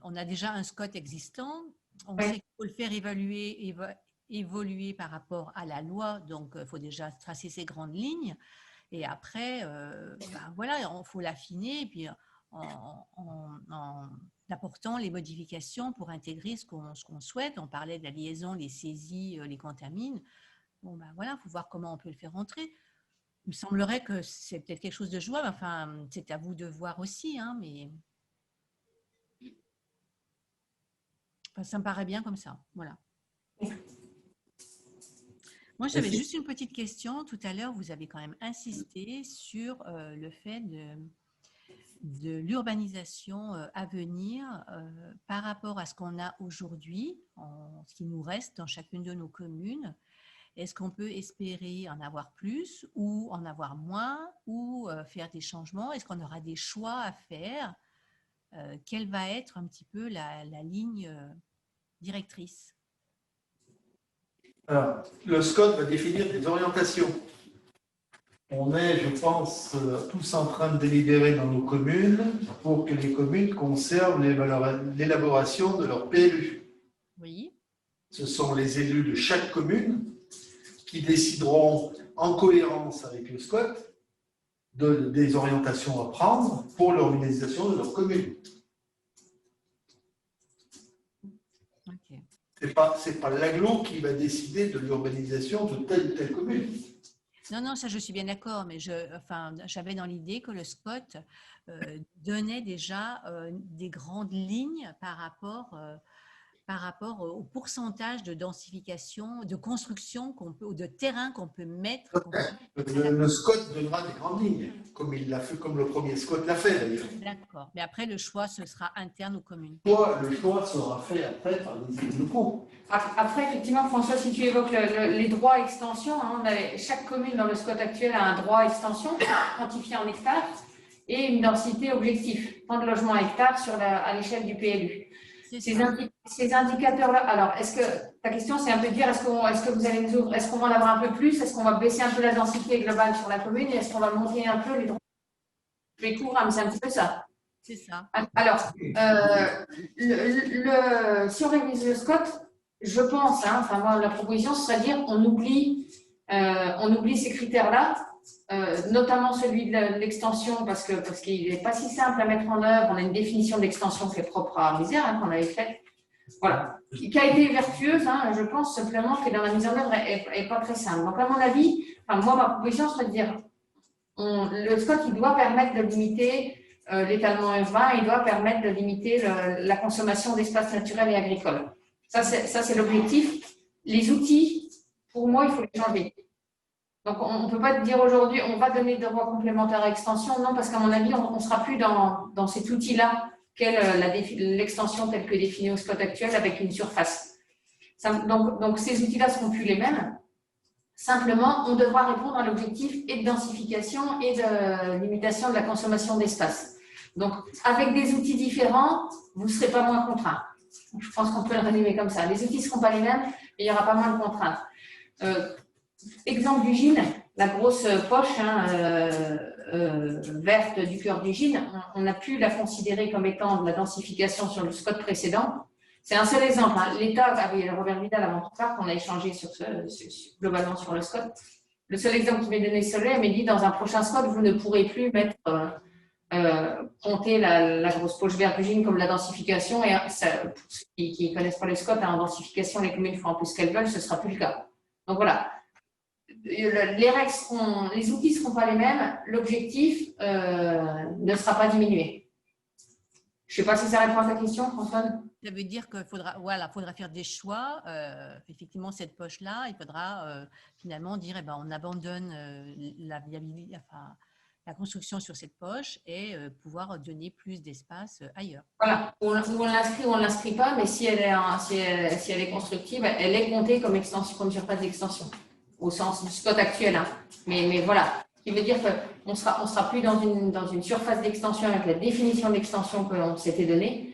on a déjà un SCOT existant. On sait qu'il faut le faire évoluer par rapport à la loi. Donc, il faut déjà tracer ses grandes lignes. Et après, voilà, il faut l'affiner. Et puis, en apportant les modifications pour intégrer ce qu'on souhaite. On parlait de la liaison, les saisies, les contamines. Bon, voilà, il faut voir comment on peut le faire rentrer. Il me semblerait que c'est peut-être quelque chose de jouable. Enfin, c'est à vous de voir aussi, mais enfin, ça me paraît bien comme ça. Voilà. Moi, j'avais juste une petite question. Tout à l'heure, vous avez quand même insisté sur le fait de l'urbanisation à venir par rapport à ce qu'on a aujourd'hui, ce qui nous reste dans chacune de nos communes. Est-ce qu'on peut espérer en avoir plus ou en avoir moins ou faire des changements? Est-ce qu'on aura des choix à faire? Quelle va être un petit peu la ligne directrice? Alors, le SCOT va définir des orientations. On est, je pense, tous en train de délibérer dans nos communes pour que les communes conservent l'élaboration de leur PLU. Oui. Ce sont les élus de chaque commune qui décideront en cohérence avec le SCOT des orientations à prendre pour l'organisation de leur commune. Okay. C'est pas l'agglo qui va décider de l'urbanisation de telle ou telle commune. Non, ça je suis bien d'accord, mais j'avais dans l'idée que le SCOT donnait déjà des grandes lignes par rapport au pourcentage de densification, de construction ou de terrain qu'on peut mettre. Le SCOT donnera des grandes lignes, comme il l'a fait, comme le premier SCOT l'a fait d'ailleurs. D'accord, mais après le choix, ce sera interne aux communes. Le choix sera fait après par les élus locaux. Après, effectivement, François, si tu évoques les droits extension, chaque commune dans le SCOT actuel a un droit extension quantifié en hectares et une densité objective, tant de logements à hectares à l'échelle du PLU. Ces indicateurs-là, alors, ta question, c'est un peu de dire, est-ce que vous allez nous ouvrir, est-ce qu'on va en avoir un peu plus, est-ce qu'on va baisser un peu la densité globale sur la commune et est-ce qu'on va monter un peu les droits? Je vais couvrir, mais c'est un petit peu ça. C'est ça. Alors, si on révise le SCOT, je pense, moi, la proposition, ce serait de dire on oublie ces critères-là, notamment celui de l'extension, parce qu'il n'est pas si simple à mettre en œuvre. On a une définition d'extension qui est propre à Armésière, qu'on avait faite, voilà, qui a été vertueuse, je pense simplement que dans la mise en œuvre, elle n'est pas très simple. Donc, à mon avis, moi, ma proposition serait de dire le SCOT, il doit permettre de limiter l'étalement urbain, il doit permettre de limiter la consommation d'espaces naturels et agricoles. Ça, c'est l'objectif. Les outils, pour moi, il faut les changer. Donc, on ne peut pas dire aujourd'hui, on va donner des droits complémentaires à extension. Non, parce qu'à mon avis, on ne sera plus dans cet outil-là qu'est l'extension telle que définie au SCOT actuel avec une surface. Donc, ces outils-là ne seront plus les mêmes. Simplement, on devra répondre à l'objectif et de densification et de limitation de la consommation d'espace. Donc, avec des outils différents, vous ne serez pas moins contraints. Je pense qu'on peut le résumer comme ça. Les outils ne seront pas les mêmes, mais il y aura pas moins de contraintes. Exemple du GIN, la grosse poche verte du cœur du GIN, on a pu la considérer comme étant de la densification sur le SCOT précédent. C'est un seul exemple. L'État, avec Robert Vidal avant tout ça, qu'on a échangé globalement sur le SCOT. Le seul exemple qui m'est donné celui-là, il m'a dit dans un prochain SCOT, vous ne pourrez plus mettre compter la grosse poche verte du GIN comme la densification. Et ça, pour ceux qui ne connaissent pas le SCOT, en densification, les communes feront un peu ce qu'elles veulent, ce ne sera plus le cas. Donc voilà. Les outils ne seront pas les mêmes, l'objectif ne sera pas diminué. Je ne sais pas si ça répond à ta question, Françoise. Ça veut dire qu'il faudra faire des choix. Effectivement, cette poche-là, il faudra finalement dire on abandonne la viabilité, la construction sur cette poche et pouvoir donner plus d'espace ailleurs. Voilà, on l'inscrit ou on ne l'inscrit pas, mais si elle est constructive, elle est comptée comme extension, comme surface d'extension, au sens du SCOT actuel. Mais voilà, ce qui veut dire qu'on ne sera plus dans une surface d'extension avec la définition d'extension que l'on s'était donnée,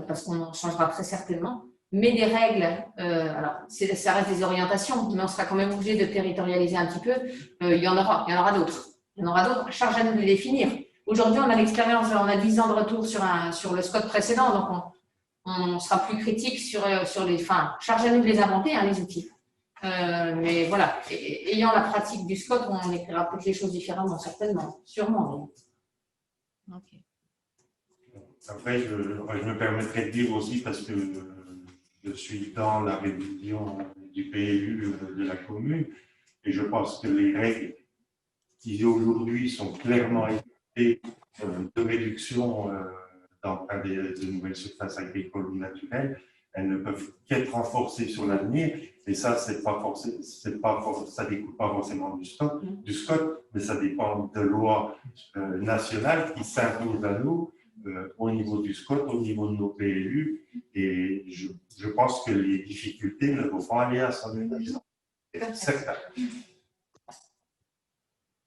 parce qu'on en changera très certainement, mais des règles, alors ça reste des orientations, mais on sera quand même obligé de territorialiser un petit peu, il y en aura d'autres. Il y en aura d'autres, charge à nous de les définir. Aujourd'hui, on a l'expérience, on a 10 ans de retour sur le SCOT précédent, donc on sera plus critique sur les fins. Charge à nous de les inventer, les outils. Mais voilà, ayant la pratique du SCOT, on écrira peut-être les choses différemment, certainement, sûrement. Ok. Après, je me permettrai de dire aussi, parce que je suis dans la révision du PLU de la commune, et je pense que les règles qui aujourd'hui sont clairement édictées de réduction d'empreinte de nouvelles surfaces agricoles ou naturelles, elles ne peuvent qu'être renforcées sur l'avenir. Et ça, ça ne découle pas forcément du SCOT, mais ça dépend de lois nationales qui s'imposent à nous au niveau du SCOT, au niveau de nos PLU. Et je pense que les difficultés ne vont pas aller à son niveau. C'est certain.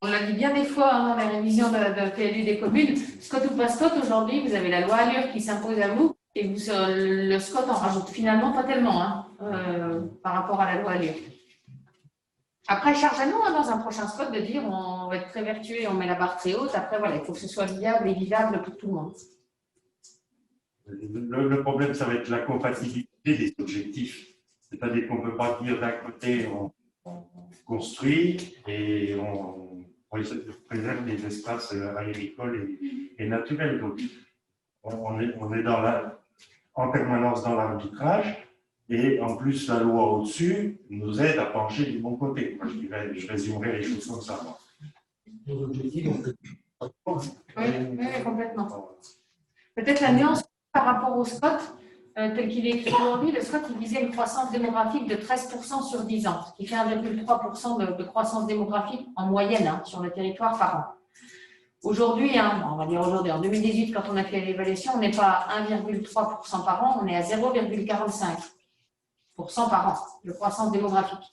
On l'a dit bien des fois dans les révisions de PLU des communes, SCOT ou pas SCOT, aujourd'hui, vous avez la loi Allure qui s'impose à vous et le SCOT en rajoute finalement pas tellement par rapport à la loi Allure. Après, charge à nous dans un prochain SCOT de dire on va être très vertueux et on met la barre très haute. Après, voilà, il faut que ce soit viable et vivable pour tout le monde. Le problème, ça va être la compatibilité des objectifs. C'est-à-dire qu'on ne peut pas dire d'un côté on construit et on préserve des espaces agricoles et naturels. Donc, on est en permanence dans l'arbitrage et en plus, la loi au-dessus nous aide à pencher du bon côté. Moi, je résumerai les choses comme ça. Oui, complètement. Peut-être la nuance par rapport au SCOT, tel qu'il est écrit aujourd'hui, le SCOT il visait une croissance démographique de 13% sur 10 ans, ce qui fait 1,3% de croissance démographique en moyenne sur le territoire par an. Aujourd'hui, on va dire aujourd'hui, en 2018, quand on a fait l'évaluation, on n'est pas à 1,3% par an, on est à 0,45% par an de croissance démographique.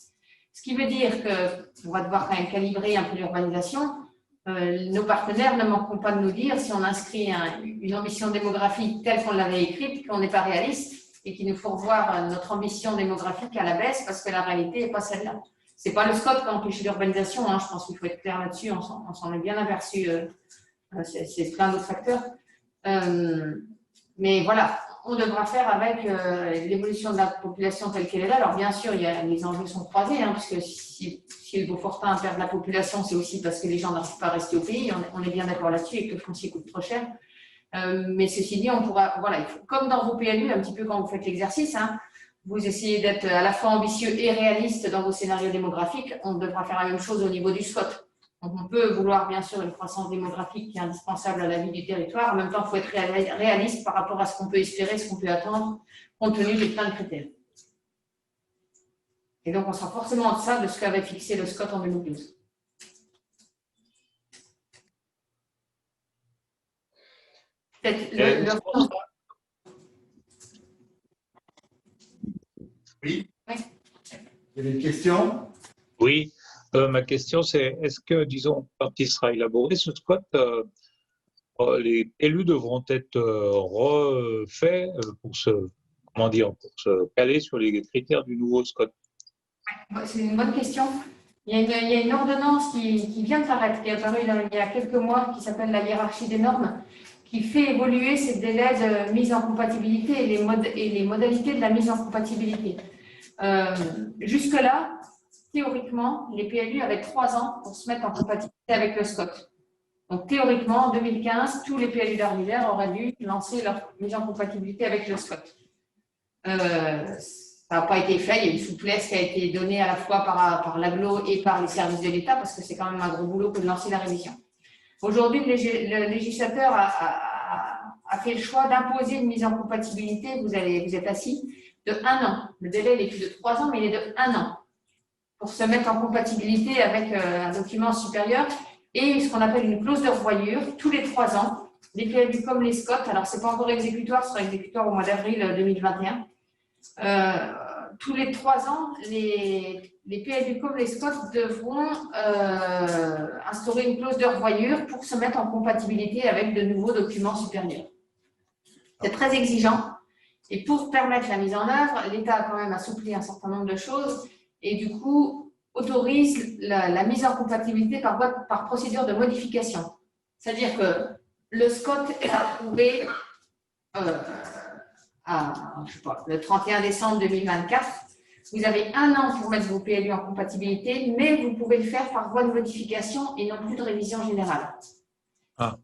Ce qui veut dire qu'on va devoir quand même calibrer un peu l'urbanisation. Nos partenaires ne manqueront pas de nous dire si on inscrit une ambition démographique telle qu'on l'avait écrite, qu'on n'est pas réaliste et qu'il nous faut revoir notre ambition démographique à la baisse parce que la réalité n'est pas celle-là. Ce n'est pas le SCOT qui a empêché l'urbanisation, je pense qu'il faut être clair là-dessus, on s'en est bien aperçu, c'est plein d'autres facteurs. Mais voilà, on devra faire avec l'évolution de la population telle qu'elle est là. Alors bien sûr, les enjeux sont croisés, parce que si le Beaufortin perd de la population, c'est aussi parce que les gens n'arrivent pas à rester au pays. On est bien d'accord là-dessus et que le foncier coûte trop cher. Mais ceci dit, on pourra, voilà, comme dans vos PLU, un petit peu quand vous faites l'exercice, vous essayez d'être à la fois ambitieux et réaliste dans vos scénarios démographiques. On devra faire la même chose au niveau du SCOT. Donc, on peut vouloir bien sûr une croissance démographique qui est indispensable à la vie du territoire. En même temps, il faut être réaliste par rapport à ce qu'on peut espérer, ce qu'on peut attendre, compte tenu de plein de critères. Et donc, on sera forcément en deçà de ce qu'avait fixé le SCOT en 2012. Oui. Il y avait une question? Oui, ma question c'est, est-ce que, disons, quand il sera élaboré, ce SCOT, les élus devront être refaits pour pour se caler sur les critères du nouveau SCOT? C'est une bonne question. Il y a une ordonnance qui vient de paraître, qui est apparue il y a quelques mois, qui s'appelle la hiérarchie des normes, qui fait évoluer ces délais de mise en compatibilité et les modalités de la mise en compatibilité. Jusque-là, théoriquement, les PLU avaient 3 ans pour se mettre en compatibilité avec le SCOT. Donc, théoriquement, en 2015, tous les PLU d'Arvillers auraient dû lancer leur mise en compatibilité avec le SCOT. Ça n'a pas été fait. Il y a une souplesse qui a été donnée à la fois par l'AGLO et par les services de l'État, parce que c'est quand même un gros boulot que de lancer la révision. Aujourd'hui, le législateur a fait le choix d'imposer une mise en compatibilité, vous êtes assis, de 1 an. Le délai n'est plus de 3 ans, mais il est de 1 an pour se mettre en compatibilité avec un document supérieur et ce qu'on appelle une clause de revoyure tous les 3 ans. Les PLU comme les SCOT, alors ce n'est pas encore exécutoire, ce sera exécutoire au mois d'avril 2021. Tous les 3 ans, les PLU comme les SCOT devront instaurer une clause de revoyure pour se mettre en compatibilité avec de nouveaux documents supérieurs. C'est très exigeant. Et pour permettre la mise en œuvre, l'État a quand même assoupli un certain nombre de choses et du coup autorise la mise en compatibilité par procédure de modification. C'est-à-dire que le SCOT est approuvé le 31 décembre 2024. Vous avez 1 an pour mettre vos PLU en compatibilité, mais vous pouvez le faire par voie de modification et non plus de révision générale. Ah.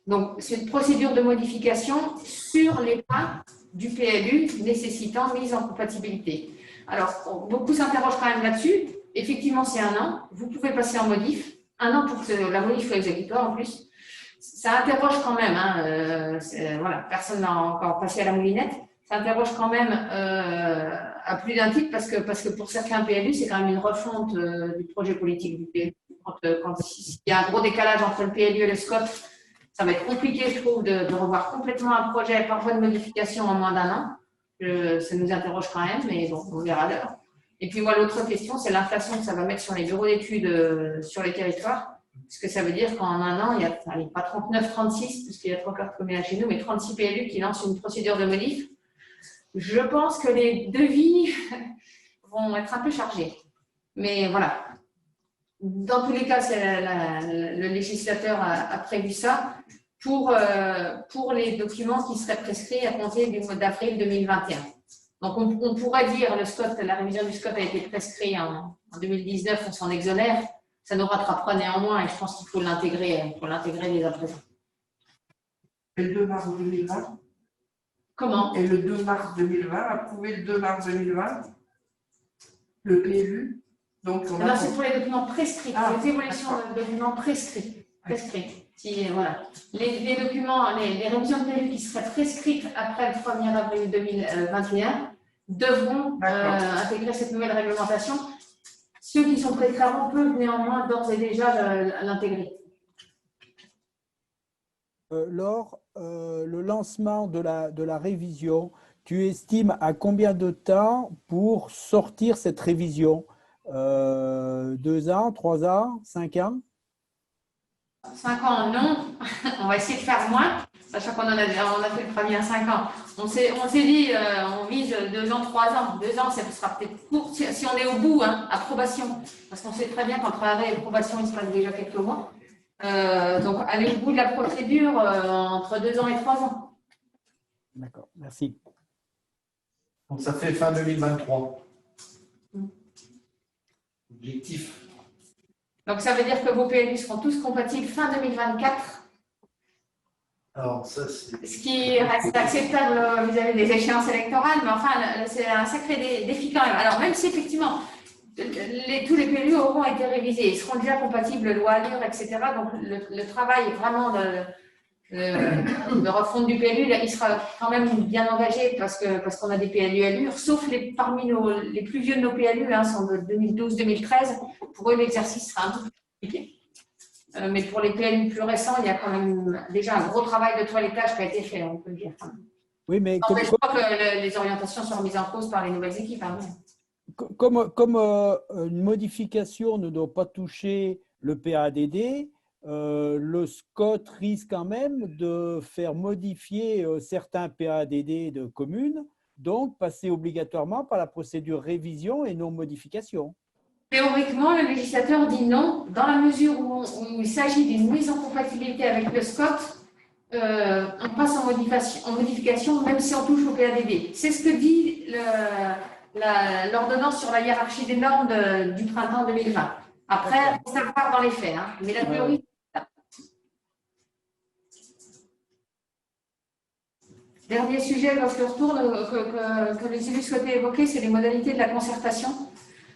Donc, c'est une procédure de modification sur les points du PLU nécessitant mise en compatibilité. Alors, beaucoup s'interrogent quand même là-dessus. Effectivement, c'est 1 an. Vous pouvez passer en modif. 1 an pour que la modif soit exécutoire en plus. Ça interroge quand même. Voilà, personne n'a encore passé à la moulinette. Ça interroge quand même à plus d'un titre parce que pour certains PLU, c'est quand même une refonte du projet politique du PLU. Quand il y a un gros décalage entre le PLU et le SCOT, ça va être compliqué, je trouve, de revoir complètement un projet par voie de modification en moins d'1 an. Ça nous interroge quand même, mais bon, on verra l'heure. Et puis moi, l'autre question, c'est l'inflation que ça va mettre sur les bureaux d'études sur les territoires. Parce que ça veut dire qu'en 1 an, il n'y a pas 39, 36, puisqu'il y a 3 quarts de combien chez nous, mais 36 PLU qui lancent une procédure de modif. Je pense que les devis vont être un peu chargés. Mais voilà. Dans tous les cas, le législateur a prévu ça pour les documents qui seraient prescrits à compter du mois d'avril 2021. Donc, on pourrait dire que la révision du SCOT a été prescrite en 2019, on s'en exonère. Ça nous rattrapera néanmoins et je pense qu'il faut l'intégrer dès à présent. Et le 2 mars 2020 Comment? Et le 2 mars 2020, approuvé le 2 mars 2020, le PLU. C'est pour les documents prescrits, les évolutions de documents prescrits. Voilà. Les documents, les révisions de PLU qui seraient prescrites après le 1er avril 2021 devront intégrer cette nouvelle réglementation. Ceux qui sont prescrits avant peuvent néanmoins d'ores et déjà l'intégrer. Laure, le lancement de la révision, tu estimes à combien de temps pour sortir cette révision? 2 ans, 3 ans, 5 ans? 5 ans, non. On va essayer de faire moins, sachant qu'on a fait le premier à 5 ans. On s'est dit, on vise 2 ans, 3 ans. 2 ans, ça sera peut-être court si on est au bout, approbation. Parce qu'on sait très bien qu'entre arrêt et approbation, il se passe déjà quelques mois. Donc, aller au bout de la procédure entre 2 ans et 3 ans. D'accord, merci. Donc, ça fait fin 2023. Objectif. Donc, ça veut dire que vos PLU seront tous compatibles fin 2024. Alors, ça, c'est... Ce qui reste acceptable vis-à-vis des échéances électorales, mais enfin, c'est un sacré défi quand même. Alors, même si effectivement, tous les PLU auront été révisés, ils seront déjà compatibles loi Allure, etc. Donc, le travail vraiment de refonte du PLU, là, il sera quand même bien engagé parce qu'on a des PLU allure, sauf parmi les plus vieux de nos PLU, hein, sont de 2012-2013. Pour eux, l'exercice sera un peu plus compliqué. Mais pour les PLU plus récents, il y a quand même déjà un gros travail de toilettage qui a été fait, on peut le dire. Oui, mais Non, mais je crois que les orientations sont remises en cause par les nouvelles équipes. Hein. comme une modification ne doit pas toucher le PADD, le SCOT risque quand même de faire modifier certains PADD de communes, donc passer obligatoirement par la procédure révision et non modification. Théoriquement, le législateur dit non, dans la mesure où il s'agit d'une mise en compatibilité avec le SCOT, on passe en modification même si on touche au PADD. C'est ce que dit l'ordonnance sur la hiérarchie des normes du printemps 2020. Après, on va voir dans les faits, hein, mais la théorie. Dernier sujet, lorsque je retourne, que les élus souhaitaient évoquer, c'est les modalités de la concertation.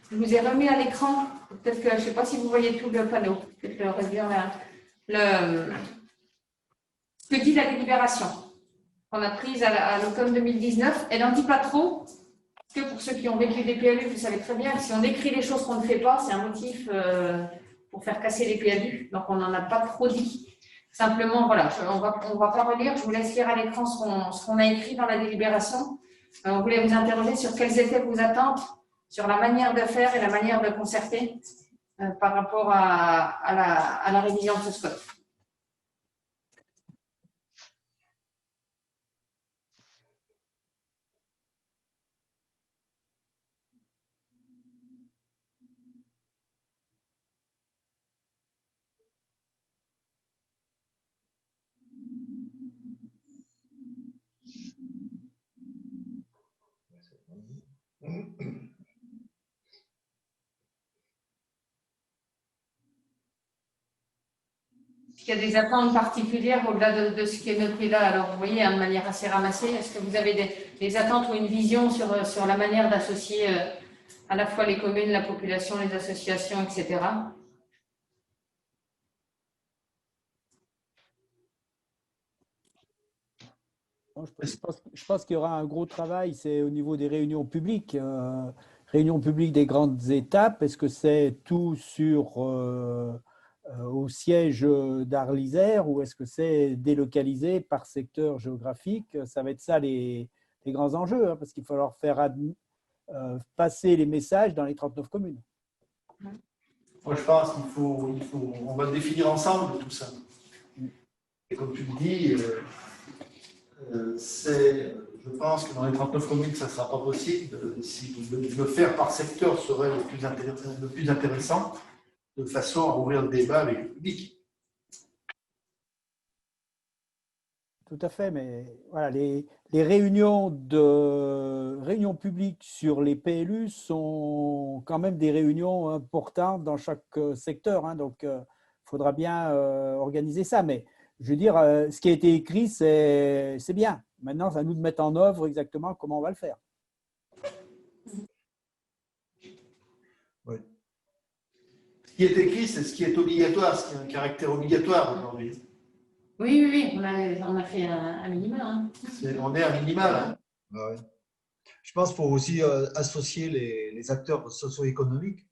Je vous ai remis à l'écran, peut-être que je ne sais pas si vous voyez tout le panneau, peut-être le réduire ce que dit la délibération qu'on a prise à l'automne 2019. Elle n'en dit pas trop, parce que pour ceux qui ont vécu des PLU, vous savez très bien que si on écrit les choses qu'on ne fait pas, c'est un motif pour faire casser les PLU, donc on n'en a pas trop dit. Simplement, voilà, on va pas relire, je vous laisse lire à l'écran ce qu'on a écrit dans la délibération. On voulait vous interroger sur quelles étaient vos attentes sur la manière de faire et la manière de concerter par rapport à la révision de ce SCOT. Est-ce qu'il y a des attentes particulières au-delà de ce qui est noté là? Alors, vous voyez, hein, de manière assez ramassée, est-ce que vous avez des attentes ou une vision sur la manière d'associer à la fois les communes, la population, les associations, etc. Je pense qu'il y aura un gros travail, c'est au niveau des réunions publiques. Réunions publiques des grandes étapes, est-ce que c'est tout au siège d'Arlisère ou est-ce que c'est délocalisé par secteur géographique? Ça va être ça les grands enjeux, hein, parce qu'il va falloir faire passer les messages dans les 39 communes. Moi, je pense on va définir ensemble tout ça. Et comme tu le dis, je pense que dans les 39 communes, ça ne sera pas possible. Si le faire par secteur serait le plus intéressant, de façon à ouvrir le débat avec le public. Tout à fait, mais voilà, les réunions publiques sur les PLU sont quand même des réunions importantes dans chaque secteur, hein, donc il faudra bien organiser ça. Mais je veux dire, ce qui a été écrit, c'est bien. Maintenant, c'est à nous de mettre en œuvre exactement comment on va le faire. Oui. Ce qui est écrit, c'est ce qui est obligatoire, ce qui a un caractère obligatoire aujourd'hui. Oui, on a fait un minimal. Hein. On est à minimal. Hein. Ouais. Je pense qu'il faut aussi associer les acteurs socio-économiques.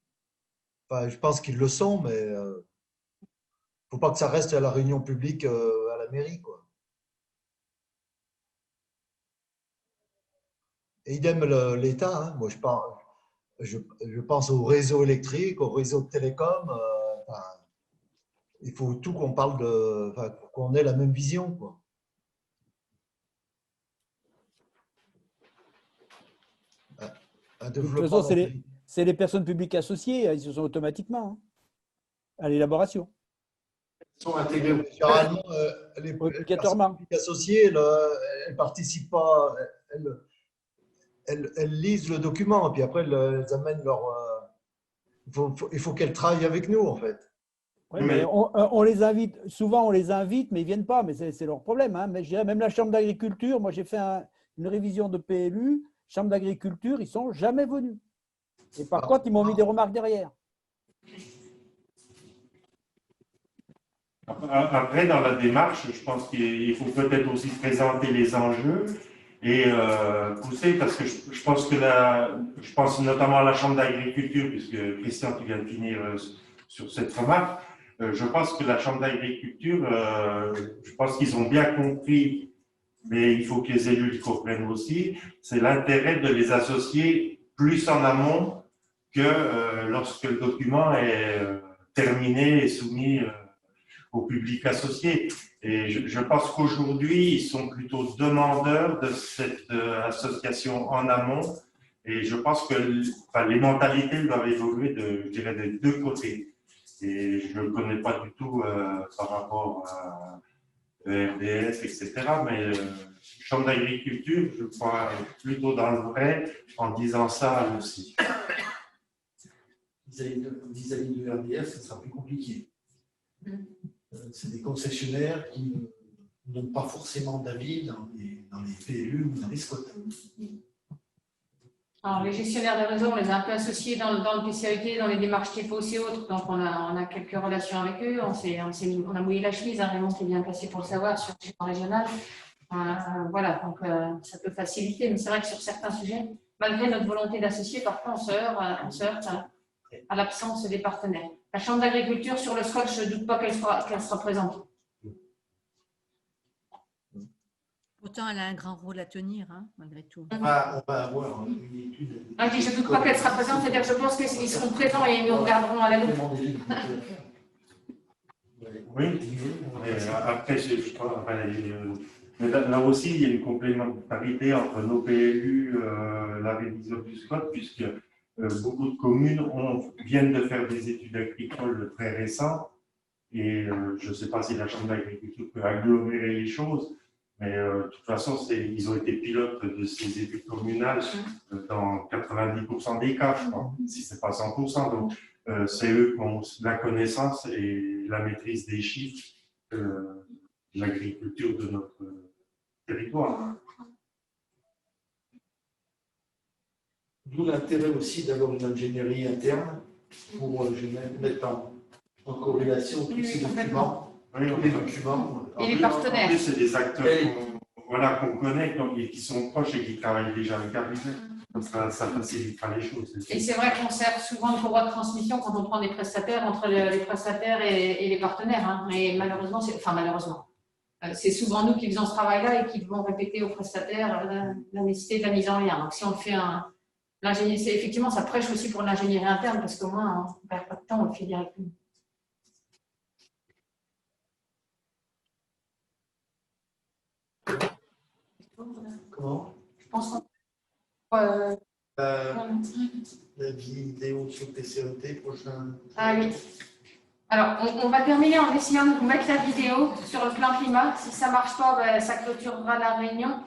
Enfin, je pense qu'ils le sont, mais il ne faut pas que ça reste à la réunion publique à la mairie, quoi. Et idem l'État. Hein. Moi, je pense au réseau électrique, au réseau de télécom. Il faut tout qu'on parle qu'on ait la même vision, quoi. De toute façon, c'est les personnes publiques associées, ils se sont automatiquement à l'élaboration. Ils sont intégrés. Généralement, les personnes publiques associées, elles ne participent pas, elles lisent le document, et puis après, elles amènent leur… il faut qu'elles travaillent avec nous, en fait. Oui, mais on les invite, souvent on les invite, mais ils ne viennent pas, mais c'est leur problème. Hein. Mais je dirais même la Chambre d'agriculture, moi j'ai fait une révision de PLU, Chambre d'agriculture, ils ne sont jamais venus. Et par contre, ils m'ont mis des remarques derrière. Après, après, dans la démarche, je pense qu'il faut peut-être aussi présenter les enjeux et pousser, parce que je pense que je pense notamment à la Chambre d'agriculture, puisque Christian, tu viens de finir sur cette remarque. Je pense que la Chambre d'agriculture, je pense qu'ils ont bien compris, mais il faut que les élus le comprennent aussi, c'est l'intérêt de les associer plus en amont que lorsque le document est terminé et soumis au public associé. Et je pense qu'aujourd'hui, ils sont plutôt demandeurs de cette association en amont. Et je pense que les mentalités doivent évoluer, je dirais, des deux côtés. Et je ne le connais pas du tout par rapport à RDS, etc. Mais Chambre d'agriculture, je crois plutôt dans le vrai en disant ça aussi. Vis-à-vis de RDS, ça sera plus compliqué. C'est des concessionnaires qui n'ont pas forcément d'avis dans les PLU ou dans les SCOT. Alors, les gestionnaires de réseau, on les a un peu associés dans le PCAET, dans les démarches TPOC et autres, donc on a quelques relations avec eux, on a mouillé la chemise, Raymond qui est bien placé pour le savoir, sur le schéma régional. Voilà, donc ça peut faciliter, mais c'est vrai que sur certains sujets, malgré notre volonté d'associer, parfois on se heurte à l'absence des partenaires. La Chambre d'agriculture, sur le SCOT, je ne doute pas qu'elle sera présente. Pourtant, elle a un grand rôle à tenir, hein, malgré tout. On va avoir une étude. Je ne doute pas qu'elle sera présente, c'est-à-dire que je pense qu'ils seront présents et ils nous regarderont à la loupe. Oui, après, je crois, mais là aussi, il y a une complémentarité entre nos PLU, la révision du SCOT, puisque beaucoup de communes viennent de faire des études agricoles très récentes, et je ne sais pas si la Chambre d'agriculture peut agglomérer les choses, mais de toute façon, ils ont été pilotes de ces études communales dans 90% des cas, je crois, si ce n'est pas 100%. Donc, c'est eux qui ont la connaissance et la maîtrise des chiffres de l'agriculture de notre territoire. D'où l'intérêt aussi d'avoir une ingénierie interne pour mettre en corrélation tous ces documents. Oui, tous les documents. Et les partenaires. En plus, c'est des acteurs qu'on connaît et qui sont proches et qui travaillent déjà avec RDS. Comme ça facilitera les choses. Et c'est vrai qu'on sert souvent de courroie de transmission quand on prend des prestataires entre les prestataires et les partenaires. Hein. Mais malheureusement, c'est souvent nous qui faisons ce travail-là et qui devons répéter aux prestataires la nécessité de la mise en lien. Donc si on le fait effectivement, ça prêche aussi pour l'ingénierie interne parce qu'au moins, on ne perd pas de temps, on le fait directement. Comment? Je pense qu'on la vidéo sur PCET prochain. Ah oui. Alors, on va terminer en essayant de mettre la vidéo sur le plan climat. Si ça ne marche pas, ça clôturera la réunion.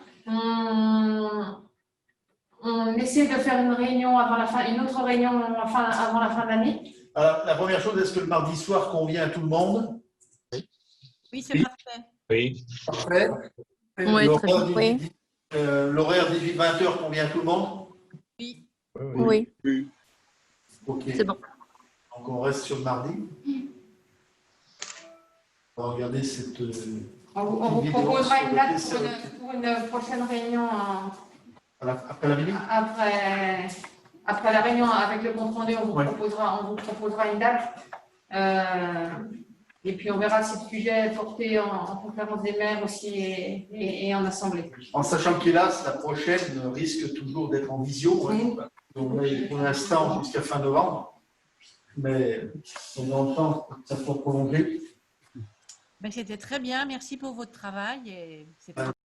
On essaie de faire une réunion avant la fin, une autre réunion avant la fin d'année. Alors, la première chose, est-ce que le mardi soir convient à tout le monde? Oui, c'est parfait. Oui. Parfait. Oui, L'horaire 18-20h convient à tout le monde? Oui. Oui. Ok. C'est bon. Donc, on reste sur le mardi. On va regarder cette. On vous proposera une date pour une prochaine réunion. Après la minute? Après la réunion avec le compte rendu, on vous proposera une date. Et puis on verra si le sujet est porté en conférence des maires aussi et en assemblée. En sachant qu'hélas, la prochaine risque toujours d'être en visio. Oui. Donc, pour l'instant, jusqu'à fin novembre. Mais on a le temps que ça soit prolongé. C'était très bien. Merci pour votre travail. Et